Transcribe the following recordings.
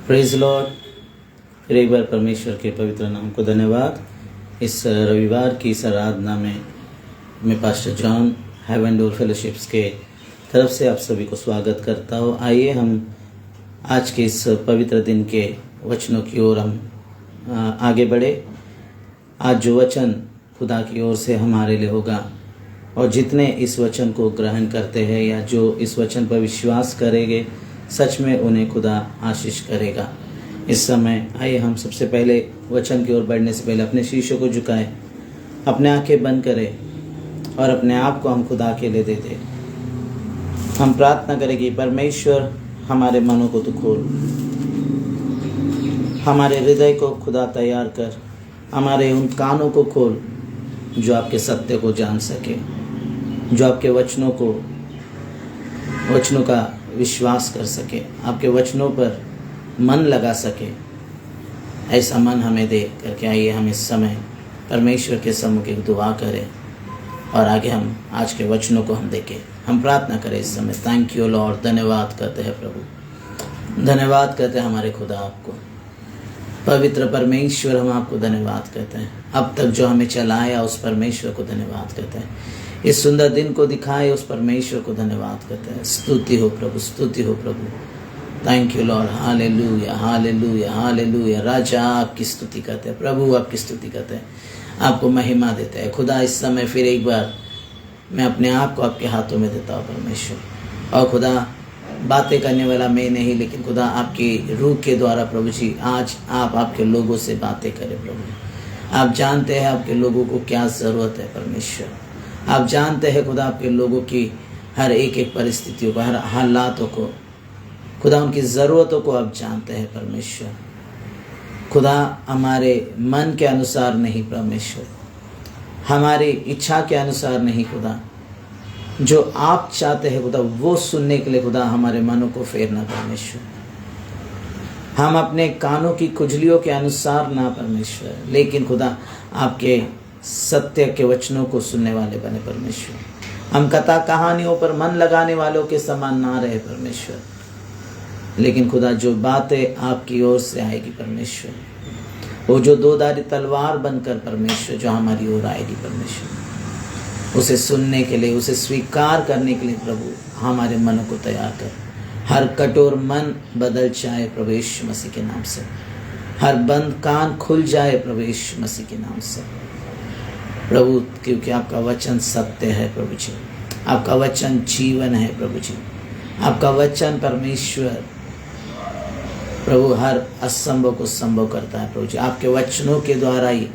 Praise Lord. फिर एक बार परमेश्वर के पवित्र नाम को धन्यवाद। इस रविवार की इस आराधना में मैं pastor John Heaven Door Fellowships के तरफ से आप सभी को स्वागत करता हूँ। आइए हम आज के इस पवित्र दिन के वचनों की ओर हम आगे बढ़े। आज जो वचन खुदा की ओर से हमारे लिए होगा और जितने इस वचन को ग्रहण करते हैं या जो इस वचन पर विश्वास करेंगे, सच में उन्हें खुदा आशीष करेगा। इस समय आइए हम सबसे पहले वचन की ओर बढ़ने से पहले अपने शीशों को झुकाएं, अपने आंखें बंद करें और अपने आप को हम खुदा के लिए दे दें। हम प्रार्थना करेंगे, परमेश्वर हमारे मनों को तू खोल, हमारे हृदय को खुदा तैयार कर, हमारे उन कानों को खोल जो आपके सत्य को जान सके, जो आपके वचनों का विश्वास कर सके, आपके वचनों पर मन लगा सके। ऐसा मन हमें दे करके आइए हम इस समय परमेश्वर के सम्मुख एक दुआ करें और आगे हम आज के वचनों को हम देखें। हम प्रार्थना करें इस समय। Thank you Lord. धन्यवाद करते हैं प्रभु, धन्यवाद करते हैं हमारे खुदा आपको। पवित्र परमेश्वर, हम आपको धन्यवाद करते हैं। अब तक जो हमें चलाया उस परमेश्वर को धन्यवाद करते हैं। इस सुंदर दिन को दिखाए उस परमेश्वर को धन्यवाद करते हैं। स्तुति हो प्रभु, स्तुति हो प्रभु। Thank you Lord. Hallelujah, hallelujah, hallelujah. राजा आपकी स्तुति करते हैं, प्रभु आपकी स्तुति करते हैं, आपको महिमा देते हैं। खुदा इस समय फिर एक बार मैं अपने आप को आपके हाथों में देता हूँ परमेश्वर। और खुदा बातें करने वाला मैं नहीं, लेकिन खुदा आपकी रूह के द्वारा प्रभु जी आज आप आपके लोगों से बातें करें प्रभु। आप जानते हैं आपके लोगों को क्या ज़रूरत है परमेश्वर। आप जानते हैं खुदा आपके लोगों की हर एक परिस्थितियों को, हर हालातों को, खुदा उनकी ज़रूरतों को आप जानते हैं परमेश्वर। खुदा हमारे मन के अनुसार नहीं परमेश्वर, हमारी इच्छा के अनुसार नहीं खुदा, जो आप चाहते हैं खुदा वो सुनने के लिए खुदा हमारे मनों को फेरना परमेश्वर। हम अपने कानों की खुजलियों के अनुसार ना परमेश्वर, लेकिन खुदा आपके सत्य के वचनों को सुनने वाले बने परमेश्वर। हम कथा कहानियों पर मन लगाने वालों के समान ना रहे परमेश्वर, लेकिन खुदा जो बातें आपकी ओर से आएगी परमेश्वर, वो जो दोधारी तलवार बनकर परमेश्वर जो हमारी ओर आएगी परमेश्वर, उसे सुनने के लिए, उसे स्वीकार करने के लिए प्रभु हमारे मनों को तैयार कर। हर कठोर मन बदल जाए प्रभु यीशु मसीह के नाम से। हर बंद कान खुल जाए प्रभु यीशु मसीह के नाम से प्रभु, क्योंकि आपका वचन सत्य है प्रभु जी, आपका वचन जीवन है प्रभु जी, आपका वचन परमेश्वर प्रभु हर असंभव को संभव करता है प्रभु जी। आपके वचनों के द्वारा ही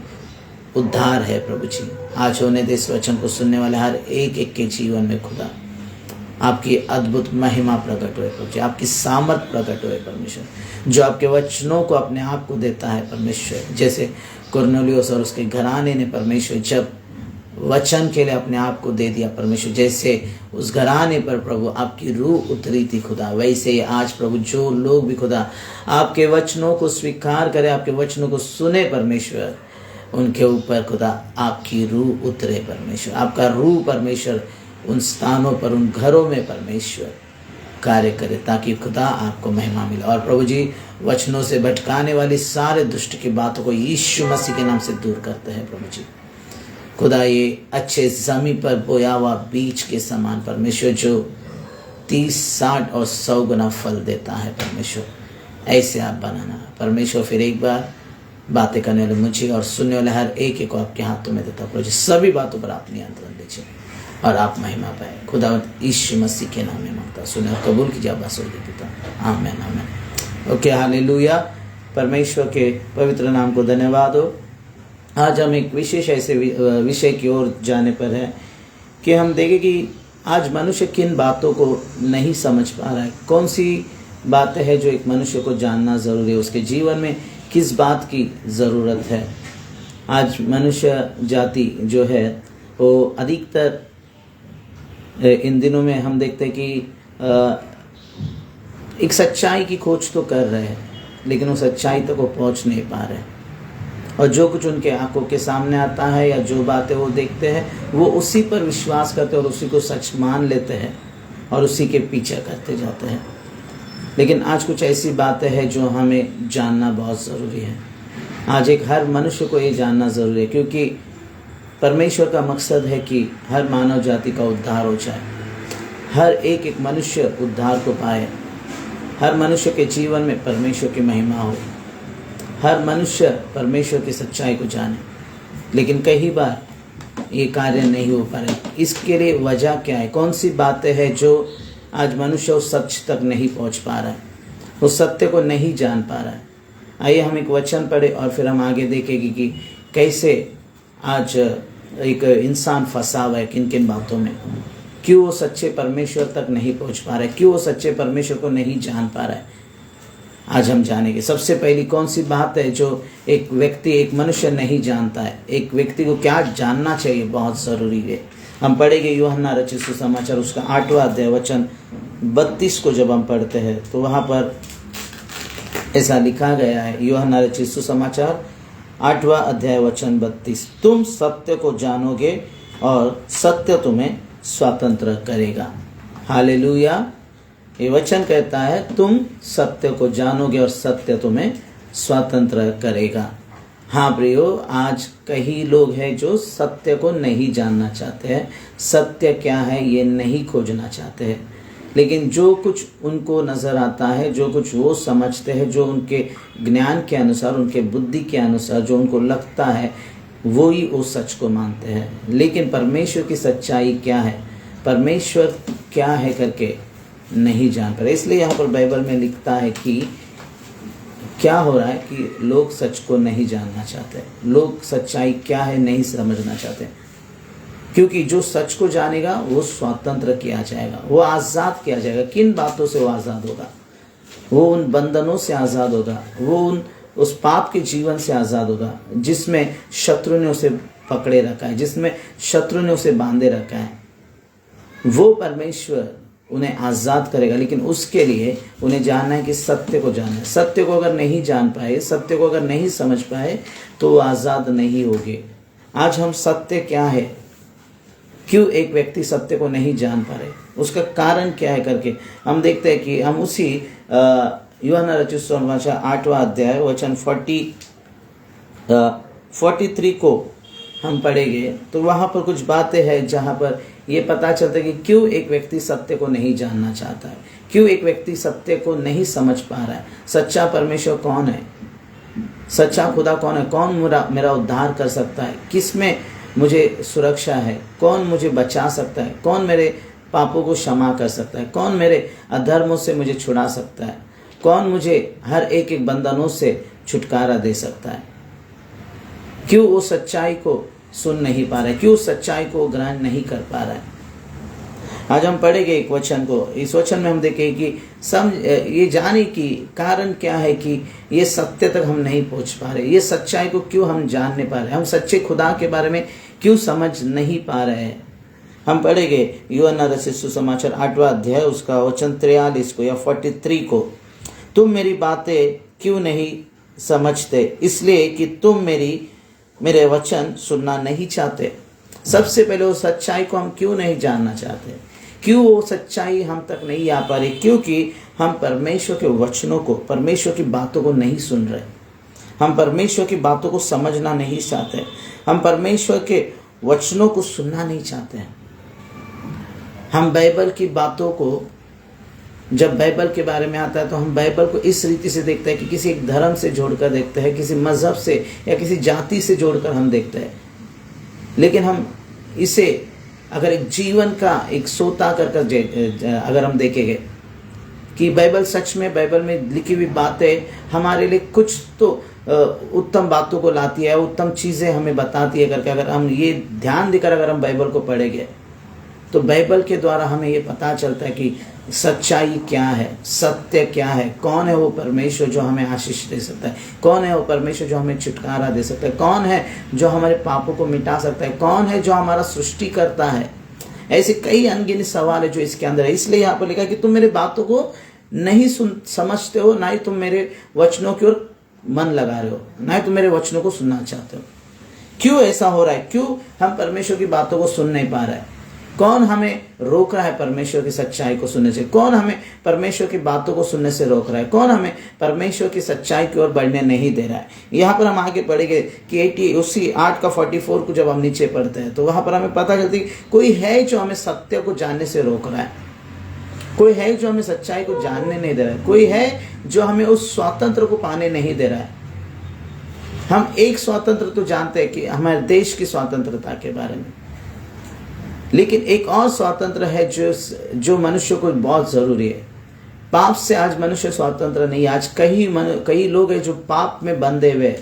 उद्धार है प्रभु जी। आज होने दे इस वचन को सुनने वाले हर एक के जीवन में खुदा आपकी अद्भुत महिमा प्रकट हुए प्रभु जी, आपकी सामर्थ प्रकट हुए परमेश्वर, जो आपके वचनों को अपने आप को देता है परमेश्वर। जैसे कुरनेलियुस और उसके घराने ने परमेश्वर जब वचन के लिए अपने आप को दे दिया परमेश्वर, जैसे उस घराने पर प्रभु आपकी रूह उतरी थी खुदा, वैसे ही आज प्रभु जो लोग भी खुदा आपके वचनों को स्वीकार करें, आपके वचनों को सुने परमेश्वर, उनके ऊपर खुदा आपकी रूह उतरे परमेश्वर। आपका रूह परमेश्वर उन स्थानों पर, उन घरों में परमेश्वर कार्य करे, ताकि खुदा आपको महिमा मिले। और प्रभु जी वचनों से भटकाने वाली सारे दुष्ट की बातों को यीशु मसीह के नाम से दूर करते हैं प्रभु जी। खुदा ये अच्छे ज़मीन पर बोया हुआ बीज के समान परमेश्वर, जो 30, 60 और 100 गुना फल देता है परमेश्वर, ऐसे आप बनाना परमेश्वर। फिर एक बार बातें करने वाले मुझे और सुनने वाले हर एक को आपके हाथों में देता प्रभु जी। सभी बातों पर आप नियंत्रण दीजिए और आप महिमा पाए। खुदा यीशु मसीह के नाम में मांगता, सुने और कबूल कीजिए। आवाज़ होगी पिता, आमीन आमीन। Okay, hallelujah. परमेश्वर के पवित्र नाम को धन्यवाद हो। आज हम एक विशेष ऐसे विषय की ओर जाने पर है कि हम देखें कि आज मनुष्य किन बातों को नहीं समझ पा रहा है। कौन सी बातें हैं जो एक मनुष्य को जानना ज़रूरी है, उसके जीवन में किस बात की ज़रूरत है। आज मनुष्य जाति जो है वो अधिकतर इन दिनों में हम देखते हैं कि एक सच्चाई की खोज तो कर रहे हैं, लेकिन वो सच्चाई तक वो पहुंच नहीं पा रहे। और जो कुछ उनके आंखों के सामने आता है या जो बातें वो देखते हैं, वो उसी पर विश्वास करते हैं और उसी को सच मान लेते हैं और उसी के पीछे करते जाते हैं। लेकिन आज कुछ ऐसी बातें हैं जो हमें जानना बहुत ज़रूरी है। आज एक हर मनुष्य को ये जानना ज़रूरी है, क्योंकि परमेश्वर का मकसद है कि हर मानव जाति का उद्धार हो जाए, हर एक मनुष्य उद्धार को पाए, हर मनुष्य के जीवन में परमेश्वर की महिमा हो, हर मनुष्य परमेश्वर की सच्चाई को जाने। लेकिन कई बार ये कार्य नहीं हो पा रहे। इसके लिए वजह क्या है? कौन सी बातें हैं जो आज मनुष्य उस सच तक नहीं पहुंच पा रहा है, उस सत्य को नहीं जान पा रहा है? आइए हम एक वचन पढ़े और फिर हम आगे देखेंगे कि कैसे आज एक इंसान फंसा हुआ है किन किन बातों में, क्यों वो सच्चे परमेश्वर तक नहीं पहुंच पा रहा है, क्यों वो सच्चे परमेश्वर को नहीं जान पा रहा है। आज हम जानेंगे। सबसे पहली कौन सी बात है जो एक व्यक्ति, एक मनुष्य नहीं जानता है? एक व्यक्ति को क्या जानना चाहिए, बहुत ज़रूरी है। हम पढ़ेंगे यूहन्ना रचित सुसमाचार उसका 8वां अध्याय वचन 32 को जब हम पढ़ते हैं तो वहाँ पर ऐसा लिखा गया है। यूहन्ना रचित सुसमाचार 8वां अध्याय वचन 32, तुम सत्य को जानोगे और सत्य तुम्हें स्वतंत्र करेगा। हालेलुया। ये वचन कहता है तुम सत्य को जानोगे और सत्य तुम्हें स्वतंत्र करेगा। हाँ प्रियो, आज कई लोग हैं जो सत्य को नहीं जानना चाहते हैं, सत्य क्या है ये नहीं खोजना चाहते हैं। लेकिन जो कुछ उनको नज़र आता है, जो कुछ वो समझते हैं, जो उनके ज्ञान के अनुसार, उनके बुद्धि के अनुसार जो उनको लगता है, वो ही वो सच को मानते हैं। लेकिन परमेश्वर की सच्चाई क्या है, परमेश्वर क्या है करके नहीं जान पा रहे। इसलिए यहाँ पर बाइबल में लिखता है कि क्या हो रहा है कि लोग सच को नहीं जानना चाहते, लोग सच्चाई क्या है नहीं समझना चाहते। क्योंकि जो सच को जानेगा वो स्वतंत्र किया जाएगा, वो आज़ाद किया जाएगा। किन बातों से वो आज़ाद होगा? वो उन बंधनों से आज़ाद होगा, वो उस पाप के जीवन से आज़ाद होगा जिसमें शत्रु ने उसे पकड़े रखा है, जिसमें शत्रु ने उसे बांधे रखा है। वो परमेश्वर उन्हें आज़ाद करेगा। लेकिन उसके लिए उन्हें जानना है कि सत्य को जानना है। सत्य को अगर नहीं जान पाए, सत्य को अगर नहीं समझ पाए तो वो आज़ाद नहीं होंगे। आज हम सत्य क्या है, क्यों एक व्यक्ति सत्य को नहीं जान पा रहे, उसका कारण क्या है करके हम देखते हैं कि हम उसी यूहन्ना रचित सुसमाचार 8वां अध्याय वचन 43 को हम पढ़ेंगे तो वहाँ पर कुछ बातें हैं जहाँ पर ये पता चलता है कि क्यों एक व्यक्ति सत्य को नहीं जानना चाहता है, क्यों एक व्यक्ति सत्य को नहीं समझ पा रहा है। सच्चा परमेश्वर कौन है, सच्चा खुदा कौन है, कौन मेरा उद्धार कर सकता है, किस में मुझे सुरक्षा है, कौन मुझे बचा सकता है, कौन मेरे पापों को क्षमा कर सकता है, कौन मेरे अधर्मों से मुझे छुड़ा सकता है, कौन मुझे हर एक बंधनों से छुटकारा दे सकता है। क्यों वो सच्चाई को सुन नहीं पा रहा है, क्यों सच्चाई को ग्रहण नहीं कर पा रहा है। आज हम पढ़ेंगे एक वचन को। इस वचन में हम देखेंगे कि ये जाने की कारण क्या है कि ये सत्य तक हम नहीं पहुंच पा रहे, ये सच्चाई को क्यों हम जान नहीं पा रहे, हम सच्चे खुदा के बारे में क्यों समझ नहीं पा रहे हैं। हम पढ़ेंगे यूहन्ना रचित सुसमाचार 8वां अध्याय उसका वचन 43 को या 43 को, तुम मेरी बातें क्यों नहीं समझते, इसलिए कि तुम मेरे वचन सुनना नहीं चाहते। सबसे पहले वो सच्चाई को हम क्यों नहीं जानना चाहते, क्यों वो सच्चाई हम तक नहीं आ पा रही, क्योंकि हम परमेश्वर के वचनों को, परमेश्वर की बातों को नहीं सुन रहे। हम परमेश्वर की बातों को समझना नहीं चाहते, हम परमेश्वर के वचनों को सुनना नहीं चाहते हैं। हम बाइबल की बातों को, जब बाइबल के बारे में आता है तो हम बाइबल को इस रीति से देखते हैं कि किसी एक धर्म से जोड़कर देखते हैं, किसी मज़हब से या किसी जाति से जोड़कर हम देखते हैं। लेकिन हम इसे अगर एक जीवन का एक सोता कर अगर हम देखेंगे कि बाइबल सच में, बाइबल में लिखी हुई बातें हमारे लिए कुछ तो उत्तम बातों को लाती है, उत्तम चीज़ें हमें बताती है करके अगर हम ये ध्यान देकर अगर हम बाइबल को पढ़ेंगे तो बाइबल के द्वारा हमें ये पता चलता है कि सच्चाई क्या है, सत्य क्या है, कौन है वो परमेश्वर जो हमें आशीष दे सकता है, कौन है वो परमेश्वर जो हमें छुटकारा दे सकता है, कौन है जो हमारे पापों को मिटा सकता है, कौन है जो हमारा सृष्टि करता है। ऐसे कई अनगिनत सवाल है जो इसके अंदर है। इसलिए यहाँ पर लिखा कि तुम मेरे बातों को नहीं समझते हो, ना ही तुम मेरे वचनों की ओर मन लगा रहे हो, ना ही तुम मेरे वचनों को सुनना चाहते हो। क्यों ऐसा हो रहा है, क्यों हम परमेश्वर की बातों को सुन नहीं पा रहे हैं? कौन हमें रोक रहा है परमेश्वर की सच्चाई को सुनने से? कौन हमें परमेश्वर की बातों को सुनने से रोक रहा है? कौन हमें परमेश्वर की सच्चाई की ओर बढ़ने नहीं दे रहा है? यहाँ पर हम आगे पढ़ेंगे कि उसी 8 का 44 को जब हम नीचे पढ़ते हैं तो वहाँ पर हमें पता चलती है कोई है जो हमें सत्य को जानने से रोक रहा है, कोई है जो हमें सच्चाई को जानने नहीं दे रहा है, कोई है जो हमें उस स्वातंत्र को पाने नहीं दे रहा है। हम एक स्वतंत्र तो जानते हैं कि हमारे देश की स्वतंत्रता के बारे में, लेकिन एक और स्वतंत्र है जो मनुष्य को बहुत जरूरी है। पाप से आज मनुष्य स्वतंत्र नहीं। आज कई लोग हैं जो पाप में बंधे हुए,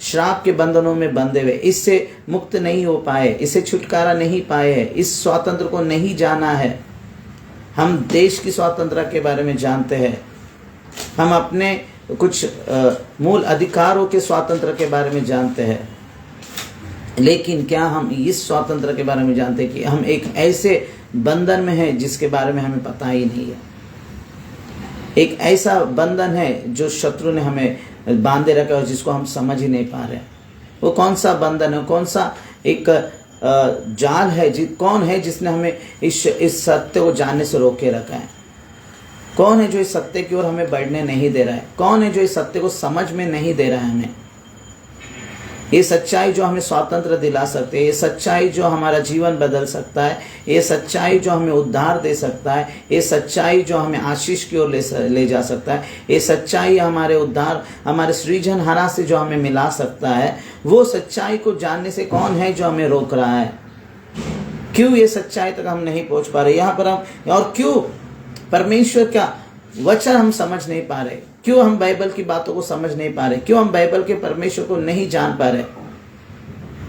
श्राप के बंधनों में बंधे हुए, इससे मुक्त नहीं हो पाए, इससे छुटकारा नहीं पाए हैं, इस स्वतंत्र को नहीं जाना है। हम देश की स्वतंत्रता के बारे में जानते हैं, हम अपने कुछ मूल अधिकारों के स्वातंत्र के बारे में जानते हैं, लेकिन क्या हम इस स्वातंत्र के बारे में जानते हैं कि हम एक ऐसे बंधन में हैं जिसके बारे में हमें पता ही नहीं है। एक ऐसा बंधन है जो शत्रु ने हमें बांधे रखा है और जिसको हम समझ ही नहीं पा रहे। वो कौन सा बंधन है, कौन सा एक जाल है, कौन है जिसने हमें इस सत्य को जानने से रोक के रखा है? कौन है जो इस सत्य की ओर हमें बढ़ने नहीं दे रहा है? कौन है जो इस सत्य को समझ में नहीं दे रहा है हमें? ये सच्चाई जो हमें स्वातंत्र दिला सकते हैं, ये सच्चाई जो हमारा जीवन बदल सकता है, ये सच्चाई जो हमें उद्धार दे सकता है, ये सच्चाई जो हमें आशीष की ओर ले जा सकता है, ये सच्चाई हमारे उद्धार, हमारे सृजनहारा से जो हमें मिला सकता है, वो सच्चाई को जानने से कौन है जो हमें रोक रहा है? क्यों ये सच्चाई तक हम नहीं पहुंच पा रहे यहाँ पर हम, और क्यों परमेश्वर का वचन हम समझ नहीं पा रहे? क्यों हम बाइबल की बातों को समझ नहीं पा रहे? क्यों हम बाइबल के परमेश्वर को नहीं जान पा रहे?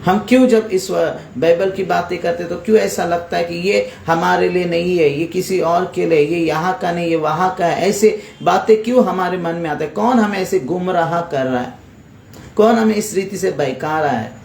हम क्यों जब इस बाइबल की बातें करते तो क्यों ऐसा लगता है कि ये हमारे लिए नहीं है, ये किसी और के लिए, ये यहाँ का नहीं, ये वहाँ का है? ऐसे बातें क्यों हमारे मन में आते हैं? कौन हमें ऐसे गुमराह कर रहा है? कौन हमें इस रीति से बहका रहा है?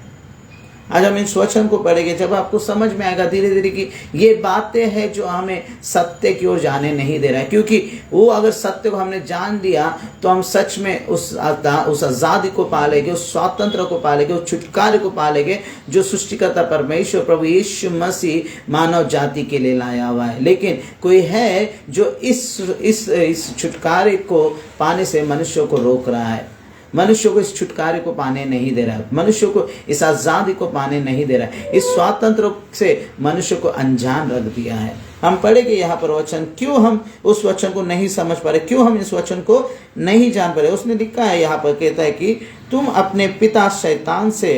आज हम इस वचन को पढ़ेंगे, जब आपको समझ में आएगा धीरे धीरे कि ये बातें हैं जो हमें सत्य की ओर जाने नहीं दे रहा है। क्योंकि वो अगर सत्य को हमने जान लिया तो हम सच में उस आज़ादी को पालेंगे, उस स्वातंत्र को पालेंगे, उस छुटकारे को पालेंगे जो सृष्टिकर्ता परमेश्वर प्रभु यीशु मसीह मानव जाति के लिए लाया हुआ है। लेकिन कोई है जो इस छुटकारे को पाने से मनुष्य को रोक रहा है, मनुष्य को इस छुटकारे को पाने नहीं दे रहा है, मनुष्य को इस आज़ादी को पाने नहीं दे रहा है, इस स्वातंत्र से मनुष्य को अनजान रख दिया है। हम पढ़ेंगे यहाँ पर वचन, क्यों हम उस वचन को नहीं समझ पा रहे, क्यों हम इस वचन को नहीं जान पा रहे। उसने लिखा है यहाँ पर, कहता है कि तुम अपने पिता शैतान से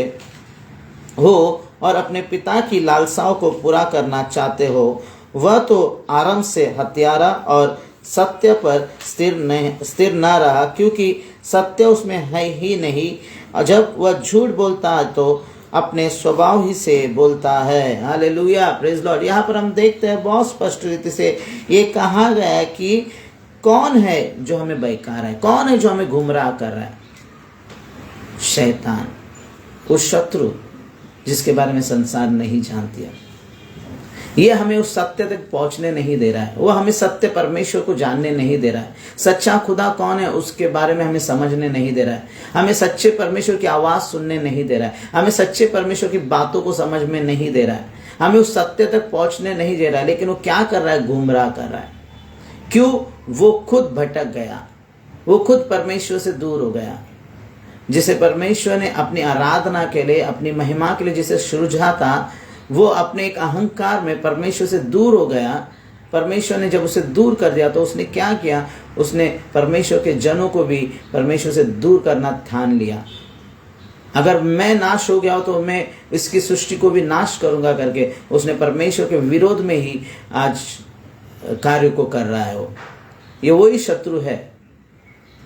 हो और अपने पिता की लालसाओं को पूरा करना चाहते हो। वह तो आरंभ से हत्यारा और सत्य पर स्थिर न रहा, क्योंकि सत्य उसमें है ही नहीं, और जब वह झूठ बोलता है तो अपने स्वभाव ही से बोलता है। Hallelujah, praise Lord. यहाँ पर हम देखते हैं बहुत स्पष्ट रीति से ये कहा गया है कि कौन है जो हमें बहका रहा है, कौन है जो हमें गुमराह कर रहा है? शैतान, उस शत्रु जिसके बारे में संसार नहीं जानती है। ये हमें उस सत्य तक पहुंचने नहीं दे रहा है, वो हमें सत्य परमेश्वर को जानने नहीं दे रहा है। सच्चा खुदा कौन है उसके बारे में हमें समझने नहीं दे रहा है, हमें सच्चे परमेश्वर की आवाज़ सुनने नहीं दे रहा है, हमें सच्चे परमेश्वर की बातों को समझ में नहीं दे रहा है, हमें उस सत्य तक पहुंचने नहीं दे रहा है। लेकिन वो क्या कर रहा है? गुमराह कर रहा है। क्यों? वो खुद भटक गया, वो खुद परमेश्वर से दूर हो गया। जिसे परमेश्वर ने अपनी आराधना के लिए, अपनी महिमा के लिए जिसे सृजा था, वो अपने एक अहंकार में परमेश्वर से दूर हो गया। परमेश्वर ने जब उसे दूर कर दिया तो उसने क्या किया? उसने परमेश्वर के जनों को भी परमेश्वर से दूर करना ठान लिया। अगर मैं नाश हो गया हो तो मैं इसकी सृष्टि को भी नाश करूंगा करके उसने परमेश्वर के विरोध में ही आज कार्य को कर रहा है। वो ये वही शत्रु है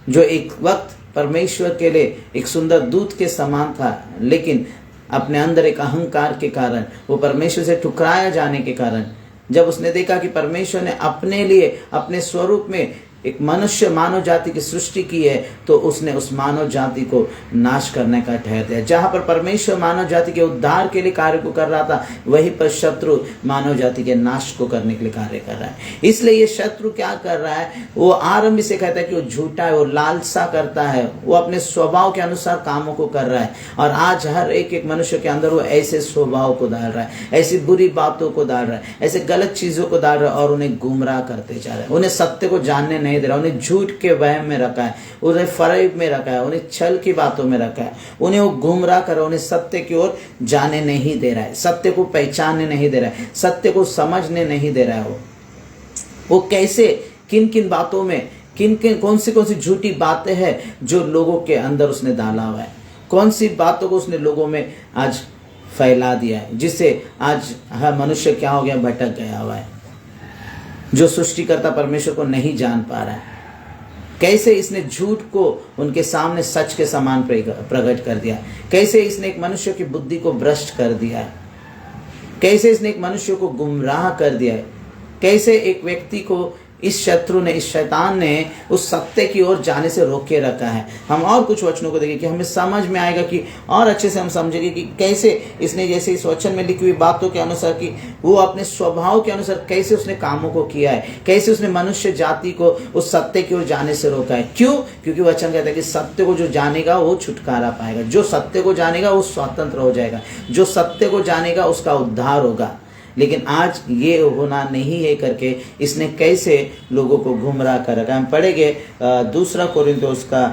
जो एक वक्त परमेश्वर के लिए एक सुंदर दूत के समान था, लेकिन अपने अंदर एक अहंकार के कारण, वो परमेश्वर से ठुकराया जाने के कारण, जब उसने देखा कि परमेश्वर ने अपने लिए अपने स्वरूप में एक मनुष्य मानव जाति की सृष्टि की है तो उसने उस मानव जाति को नाश करने का ठहर दिया। जहाँ पर परमेश्वर मानव जाति के उद्धार के लिए कार्य को कर रहा था, वहीं पर शत्रु मानव जाति के नाश को करने के लिए कार्य कर रहा है। इसलिए ये शत्रु क्या कर रहा है, वो आरंभ से कहता है कि वो झूठा है, वो लालसा करता है, वो अपने स्वभाव के अनुसार कामों को कर रहा है। और आज हर एक मनुष्य के अंदर वो ऐसे स्वभाव को डाल रहा है, ऐसी बुरी बातों को डाल रहा है, ऐसे गलत चीजों को डाल रहा है और उन्हें गुमराह करते जा रहा है। उन्हें सत्य को जानने नहीं दे रहा, उन्हें झूठ के वहम में रखा है, उन्हें फरेब में रखा है, उन्हें छल की बातों में रखा है, उन्हें वो गुमराह कर रहा है, उन्हें सत्य की ओर जाने नहीं दे रहा है, सत्य को पहचानने नहीं दे रहा है, सत्य को समझने नहीं दे रहा है। वो कैसे किन किन बातों में कौन सी झूठी बातें हैं जो लोगों के अंदर उसने डाला हुआ है, कौन सी बातों को उसने लोगों में आज फैला दिया है, जिससे आज हर मनुष्य क्या हो गया, भटक गया हुआ है, जो सृष्टिकर्ता परमेश्वर को नहीं जान पा रहा है। कैसे इसने झूठ को उनके सामने सच के समान प्रकट कर दिया, कैसे इसने एक मनुष्य की बुद्धि को भ्रष्ट कर दिया है, कैसे इसने एक मनुष्य को गुमराह कर दिया है, कैसे एक व्यक्ति को इस शत्रु ने, इस शैतान ने उस सत्य की ओर जाने से रोक के रखा है। हम और कुछ वचनों को देखें कि हमें समझ में आएगा, कि और अच्छे से हम समझेंगे कि कैसे इसने, जैसे इस वचन में लिखी हुई बातों के अनुसार, कि वो अपने स्वभाव के अनुसार कैसे उसने कामों को किया है, कैसे उसने मनुष्य जाति को उस सत्य की ओर जाने से रोका है। क्यों? क्योंकि वचन कहता है कि सत्य को जो जानेगा वो छुटकारा पाएगा, जो सत्य को जानेगा वो स्वतंत्र हो जाएगा, जो सत्य को जानेगा उसका उद्धार होगा। लेकिन आज ये होना नहीं है करके इसने कैसे लोगों को गुमराह कर रखा है। हम पढ़ेंगे 2 कोरिन्थियोस का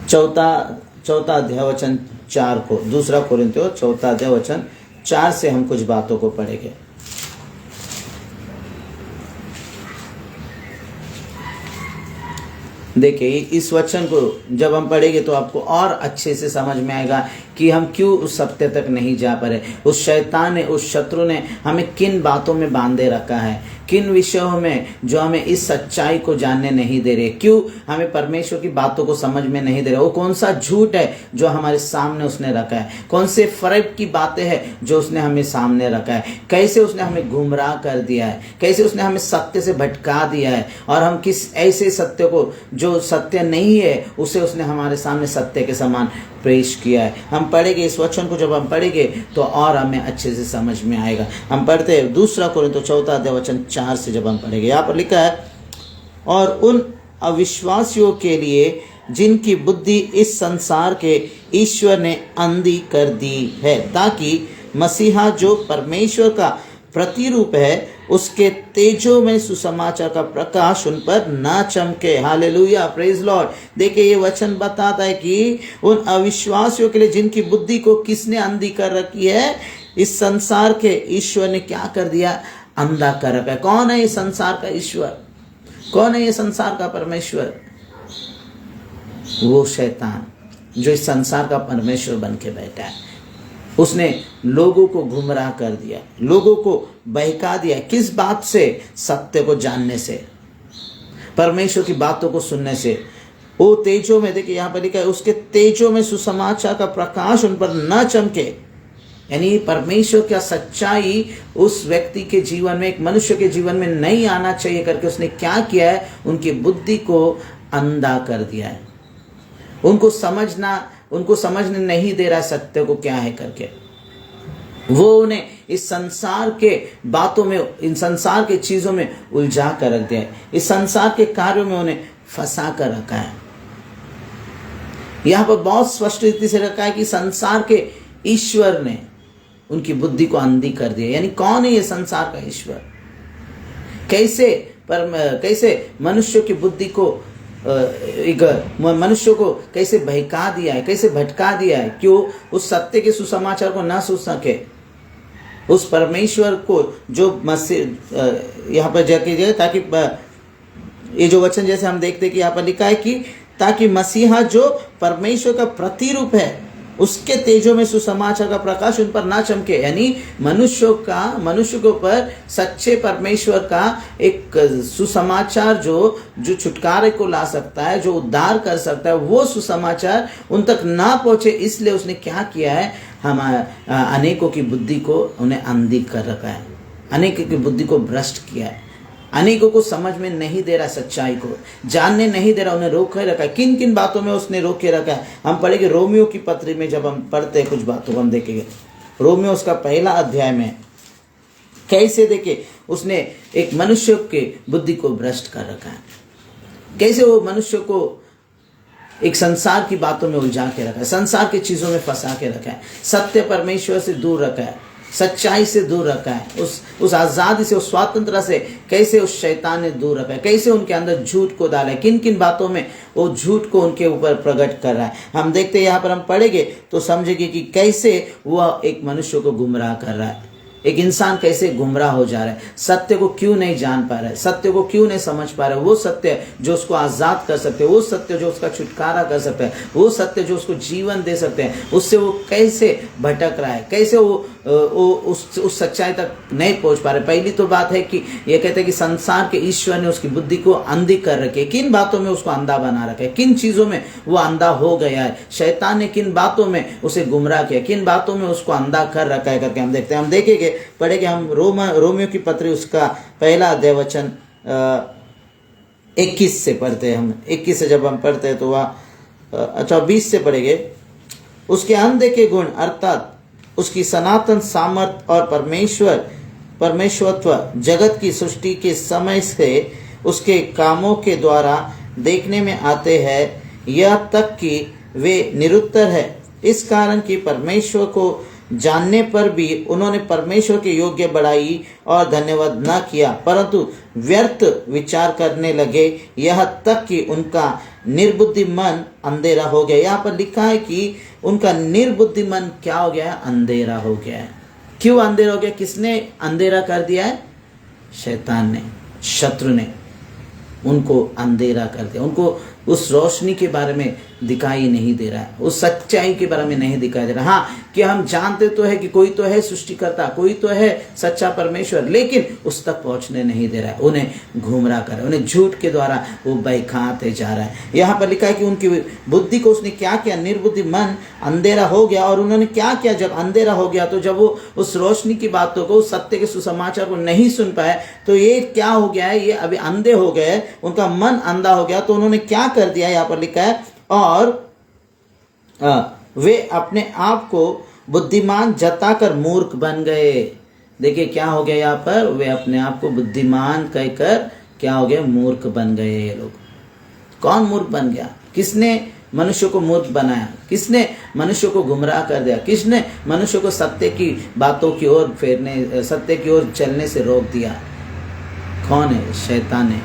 4 अध्याय वचन 4 को, 2 कोरिन्थियोस 4 अध्याय वचन 4 से हम कुछ बातों को पढ़ेंगे। देखिए, इस वचन को जब हम पढ़ेंगे तो आपको और अच्छे से समझ में आएगा कि हम क्यों उस सत्य तक नहीं जा पा रहे। उस शैतान ने, उस शत्रु ने हमें किन बातों में बांधे रखा है, किन विषयों में जो हमें इस सच्चाई को जानने नहीं दे रहे, क्यों हमें परमेश्वर की बातों को समझ में नहीं दे रहे। वो कौन सा झूठ है जो हमारे सामने उसने रखा है, कौन से फरेब की बातें हैं जो उसने हमें सामने रखा है, कैसे उसने हमें गुमराह कर दिया है, कैसे उसने हमें सत्य से भटका दिया है, और हम किस ऐसे सत्य को जो सत्य नहीं है उसे उसने हमारे सामने सत्य के समान पेश किया है। हम पढ़ेंगे इस वचन को, जब हम पढ़ेंगे तो और हमें अच्छे से समझ में आएगा। हम पढ़ते हैं 2 कोरिन्थियोस 4 अध्याय वचन 4 से जब हम पढ़ेंगे, यहाँ पर लिखा है, और उन अविश्वासियों के लिए जिनकी बुद्धि इस संसार के ईश्वर ने अंधी कर दी है, ताकि मसीहा जो परमेश्वर का प्रतिरूप है उसके तेजो में सुसमाचार का प्रकाश उन पर ना चमके। Hallelujah, praise Lord. देखिए, ये वचन बताता है कि उन अविश्वासियों के लिए जिनकी बुद्धि को किसने अंधी कर रखी है, इस संसार के ईश्वर ने क्या कर दिया, अंधा कर रखा है। कौन है ये संसार का ईश्वर, कौन है ये संसार का परमेश्वर? वो शैतान जो इस संसार का परमेश्वर बन के बैठा है। उसने लोगों को गुमराह कर दिया, लोगों को बहका दिया। किस बात से? सत्य को जानने से, परमेश्वर की बातों को सुनने से। वो तेजों में, देखिए यहाँ पर लिखा है, उसके तेजों में सुसमाचार का प्रकाश उन पर न चमके। यानी परमेश्वर का सच्चाई उस व्यक्ति के जीवन में, एक मनुष्य के जीवन में नहीं आना चाहिए करके उसने क्या किया है, उनकी बुद्धि को अंधा कर दिया है। उनको समझने नहीं दे रहा सत्य को क्या है करके। वो उन्हें इस संसार के बातों में, इन संसार के चीजों में उलझा कर रख दिया है, इस संसार के कार्यों में उन्हें फंसा कर रखा है। यहां पर बहुत स्पष्ट रीति से रखा है कि संसार के ईश्वर ने उनकी बुद्धि को अंधी कर दिया। यानी कौन है ये संसार का ईश्वर? कैसे मनुष्य की बुद्धि को, मनुष्य को कैसे बहका दिया है, कैसे भटका दिया है। क्यों? उस सत्य के सुसमाचार को ना सुन सके, उस परमेश्वर को जो मसीह, यहाँ पर जाके, ताकि ये जो वचन जैसे हम देखते कि यहाँ पर लिखा है कि ताकि मसीहा जो परमेश्वर का प्रतिरूप है उसके तेजों में सुसमाचार का प्रकाश उन पर ना चमके। यानी मनुष्य के ऊपर सच्चे परमेश्वर का एक सुसमाचार जो छुटकारे को ला सकता है, जो उद्धार कर सकता है, वो सुसमाचार उन तक ना पहुंचे। इसलिए उसने क्या किया है, अनेकों की बुद्धि को उन्हें अंधी कर रखा है, अनेकों की बुद्धि को भ्रष्ट किया है। अनेकों को समझ में नहीं दे रहा, सच्चाई को जानने नहीं दे रहा, उन्हें रोके रखा है। किन किन बातों में उसने रोके रखा है? हम पढ़ेंगे रोमियो की पत्री में, जब हम पढ़ते हैं कुछ बातों को हम देखेंगे। रोमियो उसका पहला अध्याय में कैसे देखे उसने एक मनुष्य के बुद्धि को भ्रष्ट कर रखा है, कैसे वो मनुष्य को एक संसार की बातों में उलझा के रखा है, संसार की चीजों में फंसा के रखा है, सत्य परमेश्वर से दूर रखा है, सच्चाई से दूर रखा है, उस आज़ादी से, उस स्वतंत्रता से कैसे उस शैतान ने दूर रखा है, कैसे उनके अंदर झूठ को डाला है, किन किन बातों में वो झूठ को उनके ऊपर प्रकट कर रहा है। हम देखते हैं, यहाँ पर हम पढ़ेंगे तो समझेंगे कि कैसे वह एक मनुष्य को गुमराह कर रहा है, एक इंसान कैसे गुमराह हो जा रहा है, सत्य को क्यों नहीं जान पा रहा है, सत्य को क्यों नहीं समझ पा रहा है, वो सत्य जो उसको आज़ाद कर सकते हैं, वो सत्य जो उसका छुटकारा कर सकता है, वो सत्य जो उसको जीवन दे सकते हैं, उससे वो कैसे भटक रहा है, कैसे वो उस सच्चाई तक नहीं पहुंच पा रहे। पहली तो बात है कि ये कहते हैं कि संसार के ईश्वर ने उसकी बुद्धि को अंधी कर रखी है, किन बातों में उसको अंधा बना रखा है, किन चीज़ों में वो अंधा हो गया है, शैतान ने किन बातों में उसे गुमराह किया, किन बातों में उसको अंधा कर रखा है करके हम देखते हैं। हम देखेंगे, पढ़ेंगे हम रोमियो की पत्री उसका पहला अध्याय वचन 21 से पढ़ते हैं। हम 21 से जब हम पढ़ते हैं तो वह 20 से पढ़ेंगे। उसके अंधे के गुण अर्थात उसकी सनातन सामर्थ और परमेश्वरत्व जगत की सृष्टि के समय से उसके कामों के द्वारा देखने में आते हैं, यह तक कि वे निरुत्तर है। इस कारण कि परमेश्वर को जानने पर भी उन्होंने परमेश्वर के योग्य बढ़ाई और धन्यवाद न किया, परंतु व्यर्थ विचार करने लगे, यह तक कि उनका निर्बुद्धि मन अंधेरा हो गया। यहाँ पर लिखा है कि उनका निर्बुद्धि मन क्या हो गया है? अंधेरा हो गया है। क्यों अंधेरा हो गया? किसने अंधेरा कर दिया है? शैतान ने, शत्रु ने उनको अंधेरा कर दिया, उनको उस रोशनी के बारे में दिखाई नहीं दे रहा है, उस सच्चाई के बारे में नहीं दिखाई दे रहा। हाँ, कि हम जानते तो है कि कोई तो है सृष्टिकर्ता, कोई तो है सच्चा परमेश्वर, लेकिन उस तक पहुंचने नहीं दे रहा है, उन्हें गुमराह कर रहा है, उन्हें झूठ के द्वारा वो बहकाते जा रहा है। यहाँ पर लिखा है कि उनकी बुद्धि को उसने क्या किया? निर्बुद्धि मन अंधेरा हो गया। और उन्होंने क्या किया? जब अंधेरा हो गया तो जब वो उस रोशनी की बातों को, उस सत्य के सुसमाचार को नहीं सुन पाए, तो ये क्या हो गया है? ये अभी अंधे हो गए, उनका मन अंधा हो गया। तो उन्होंने क्या कर दिया? यहाँ पर लिखा है, और वे अपने आप को बुद्धिमान जताकर मूर्ख बन गए। देखिए क्या हो गया यहाँ पर? वे अपने आप को बुद्धिमान कहकर क्या हो गए? मूर्ख बन गए। ये लोग कौन मूर्ख बन गया? किसने मनुष्य को मूर्ख बनाया? किसने मनुष्य को गुमराह कर दिया? किसने मनुष्य को सत्य की बातों की ओर फेरने, सत्य की ओर चलने से रोक दिया? कौन है? शैतान ने।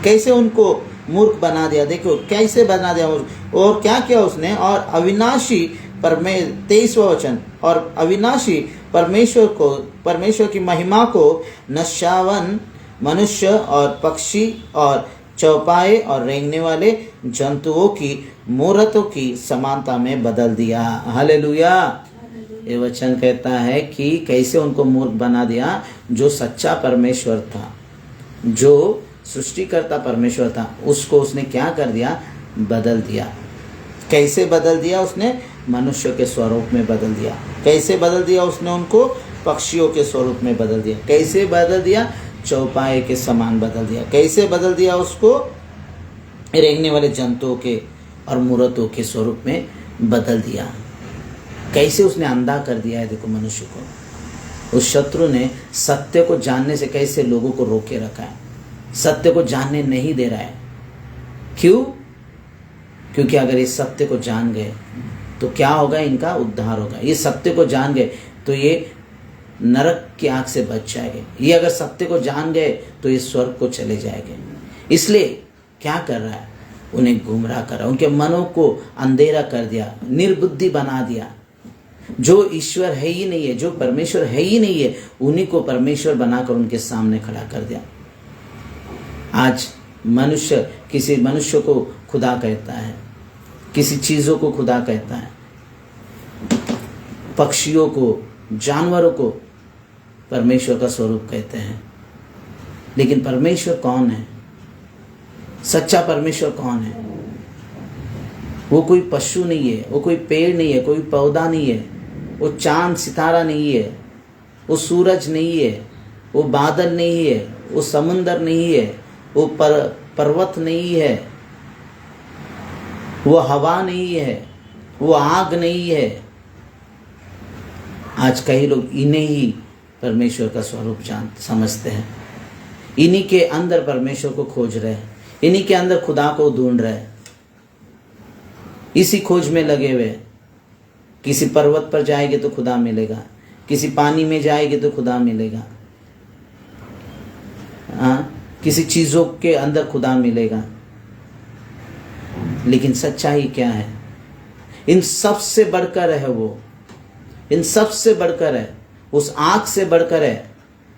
कैसे उनको मूर्ख बना दिया? देखो कैसे बना दिया। और क्या किया उसने? और अविनाशी 23वां वचन, और अविनाशी परमेश्वर की महिमा को नशावन मनुष्य और पक्षी और चौपाए और रेंगने वाले जंतुओं की मूर्तों की समानता में बदल दिया। हालेलुया। ये वचन कहता है कि कैसे उनको मूर्ख बना दिया। जो सच्चा परमेश्वर था, जो सृष्टिकर्ता परमेश्वर था, उसको उसने क्या कर दिया? बदल दिया। कैसे बदल दिया उसने? मनुष्य के स्वरूप में बदल दिया। कैसे बदल दिया उसने? उनको पक्षियों के स्वरूप में बदल दिया। कैसे बदल दिया? चौपाए के समान बदल दिया। कैसे बदल दिया उसको? रेंगने वाले जंतुओं के और मूर्तों के स्वरूप में बदल दिया। कैसे उसने अंधा कर दिया है देखो मनुष्य को। उस शत्रु ने सत्य को जानने से कैसे लोगों को रोके रखा है, सत्य को जानने नहीं दे रहा है। क्यों? क्योंकि अगर ये सत्य को जान गए तो क्या होगा? इनका उद्धार होगा। ये सत्य को जान गए तो ये नरक की आंख से बच जाएंगे। ये अगर सत्य को जान गए तो ये स्वर्ग को चले जाएंगे। इसलिए क्या कर रहा है? उन्हें गुमराह कर रहा है, उनके मनों को अंधेरा कर दिया, निर्बुद्धि बना दिया। जो ईश्वर है ही नहीं है, जो परमेश्वर है ही नहीं है, उन्हीं को परमेश्वर बनाकर उनके सामने खड़ा कर दिया। आज मनुष्य किसी मनुष्य को खुदा कहता है, किसी चीज़ों को खुदा कहता है, पक्षियों को, जानवरों को परमेश्वर का स्वरूप कहते हैं। लेकिन परमेश्वर कौन है? सच्चा परमेश्वर कौन है? वो कोई पशु नहीं है, वो कोई पेड़ नहीं है, कोई पौधा नहीं है, वो चांद सितारा नहीं है, वो सूरज नहीं है, वो बादल नहीं है, वो समुंदर नहीं है, वो पर्वत नहीं है, वो हवा नहीं है, वो आग नहीं है। आज कई लोग इन्हें ही परमेश्वर का स्वरूप समझते हैं, इन्हीं के अंदर परमेश्वर को खोज रहे हैं, इन्हीं के अंदर खुदा को ढूंढ रहे हैं, इसी खोज में लगे हुए। किसी पर्वत पर जाएंगे तो खुदा मिलेगा, किसी पानी में जाएंगे तो खुदा मिलेगा, किसी चीजों के अंदर खुदा मिलेगा। लेकिन सच्चाई क्या है? इन सब से बढ़कर है वो, इन सब से बढ़कर है, उस आग से बढ़कर है,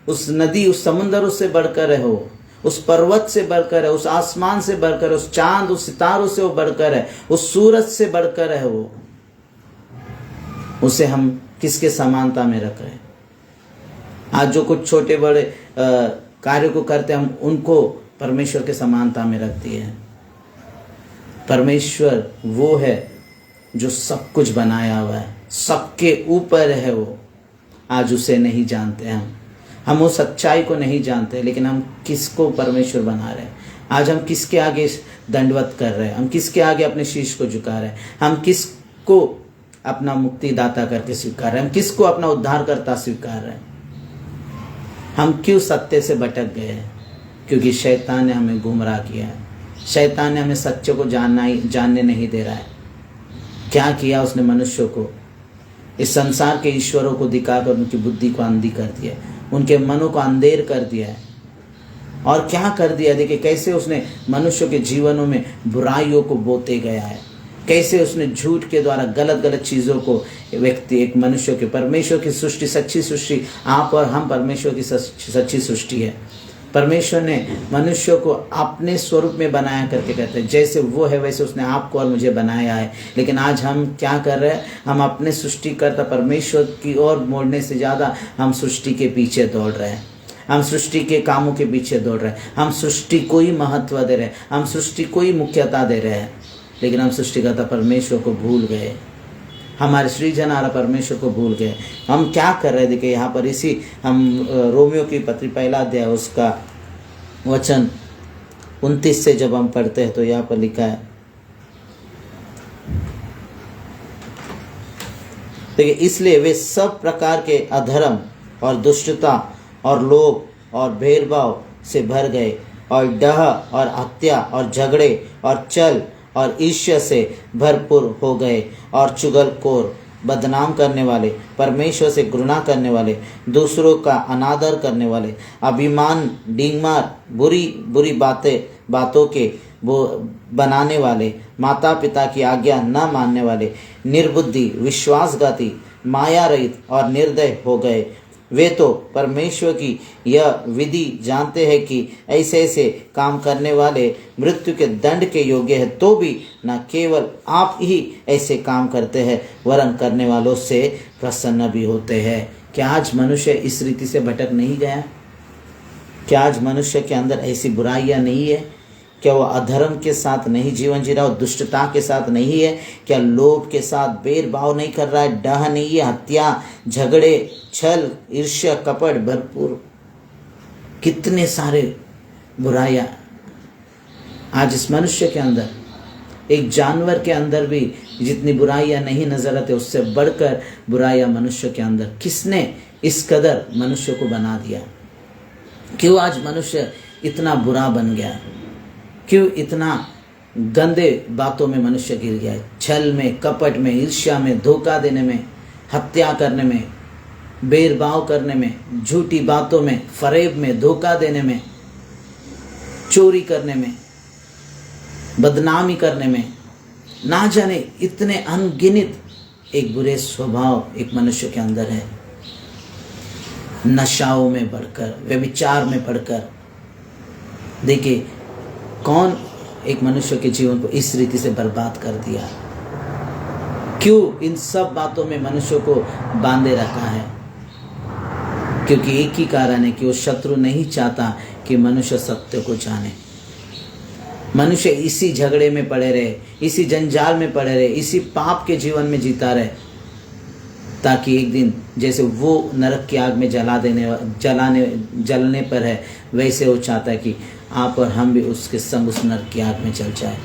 उस नदी उस समुद्र से बढ़कर है वो, उस पर्वत से बढ़कर है, उस आसमान से बढ़कर है, उस चांद उस सितारों से वो बढ़कर है, उस सूरज से बढ़कर है वो। उसे हम किसके समानता में रख रहे हैं? आज जो कुछ छोटे बड़े कार्य को करते हैं, हम उनको परमेश्वर के समानता में रख दिए हैं। परमेश्वर वो है जो सब कुछ बनाया हुआ है, सबके ऊपर है वो। आज उसे नहीं जानते हम वो सच्चाई को नहीं जानते, लेकिन हम किसको परमेश्वर बना रहे हैं? आज हम किसके आगे दंडवत कर रहे हैं? हम किसके आगे अपने शीश को झुका रहे हैं? हम किसको अपना मुक्तिदाता करके स्वीकार रहे हैं? हम किसको अपना उद्धारकर्ता स्वीकार रहे हैं? हम क्यों सत्य से भटक गए हैं? क्योंकि शैतान ने हमें गुमराह किया है, शैतान ने हमें सच्चे को जानने नहीं दे रहा है। क्या किया उसने? मनुष्यों को, इस संसार के ईश्वरों को दिखाकर उनकी बुद्धि को अंधी कर दिया, उनके मनों को अंधेर कर दिया है। और क्या कर दिया? देखिए कैसे उसने मनुष्यों के जीवनों में बुराइयों को बोते गया है, कैसे उसने झूठ के द्वारा गलत गलत चीज़ों को व्यक्ति एक मनुष्य के, परमेश्वर की सृष्टि, सच्ची सृष्टि आप और हम परमेश्वर की सच्ची सृष्टि है। परमेश्वर ने मनुष्य को अपने स्वरूप में बनाया करके कहते हैं, जैसे वो है वैसे उसने आपको और मुझे बनाया है। लेकिन आज हम क्या कर रहे हैं? हम अपने सृष्टिकर्ता परमेश्वर की ओर मोड़ने से ज़्यादा हम सृष्टि के पीछे दौड़ रहे हैं, हम सृष्टि के कामों के पीछे दौड़ रहे हैं, हम सृष्टि को ही महत्व दे रहे हैं, हम सृष्टि को ही मुख्यता दे रहे हैं। लेकिन हम सृष्टिकर्ता परमेश्वर को भूल गए, हमारे सृजनहारा परमेश्वर को भूल गए। हम क्या कर रहे हैं? देखिए यहाँ पर इसी हम रोमियो की पत्री पहला अध्याय उसका वचन 29 से जब हम पढ़ते हैं तो यहाँ पर लिखा है, देखिए इसलिए वे सब प्रकार के अधर्म और दुष्टता और लोभ और भेदभाव से भर गए और डह और हत्या और झगड़े और छल और ईर्ष्या से भरपूर हो गए और चुगलखोर, बदनाम करने वाले, परमेश्वर से घृणा करने वाले, दूसरों का अनादर करने वाले, अभिमान, डींगमार, बुरी बुरी बातों के वो बनाने वाले, माता पिता की आज्ञा न मानने वाले, निर्बुद्धि, विश्वासघाती, माया रहित और निर्दय हो गए। वे तो परमेश्वर की यह विधि जानते हैं कि ऐसे ऐसे काम करने वाले मृत्यु के दंड के योग्य है, तो भी न केवल आप ही ऐसे काम करते हैं वरन करने वालों से प्रसन्न भी होते हैं। क्या आज मनुष्य इस रीति से भटक नहीं गया? क्या आज मनुष्य के अंदर ऐसी बुराइयां नहीं है? क्या वो अधर्म के साथ नहीं जीवन जी रहा है, दुष्टता के साथ नहीं है? क्या लोभ के साथ भेदभाव नहीं कर रहा है, डह नहीं है, हत्या, झगड़े, छल, ईर्ष्या, कपट भरपूर, कितने सारे बुराइयां आज इस मनुष्य के अंदर। एक जानवर के अंदर भी जितनी बुराइयां नहीं नजर आते उससे बढ़कर बुराइयां मनुष्य के अंदर। किसने इस कदर मनुष्य को बना दिया? क्यों आज मनुष्य इतना बुरा बन गया? क्यों इतना गंदे बातों में मनुष्य गिर गया है? छल में, कपट में, ईर्ष्या में, धोखा देने में, हत्या करने में, भेदभाव करने में, झूठी बातों में, फरेब में, धोखा देने में, चोरी करने में, बदनामी करने में, ना जाने इतने अनगिनत एक बुरे स्वभाव एक मनुष्य के अंदर है। नशाओं में बढ़कर, व्यभिचार में बढ़कर, देखिए कौन एक मनुष्य के जीवन को इस रीति से बर्बाद कर दिया? क्यों इन सब बातों में मनुष्य को बांधे रखा है? क्योंकि एक ही कारण है कि वो शत्रु नहीं चाहता कि मनुष्य सत्य को जाने। मनुष्य इसी झगड़े में पड़े रहे, इसी जंजाल में पड़े रहे, इसी पाप के जीवन में जीता रहे। ताकि एक दिन जैसे वो नरक की आग में जलने पर है, वैसे वो चाहता है कि आप और हम भी उसके संग उस नरक की आग में जल जाए।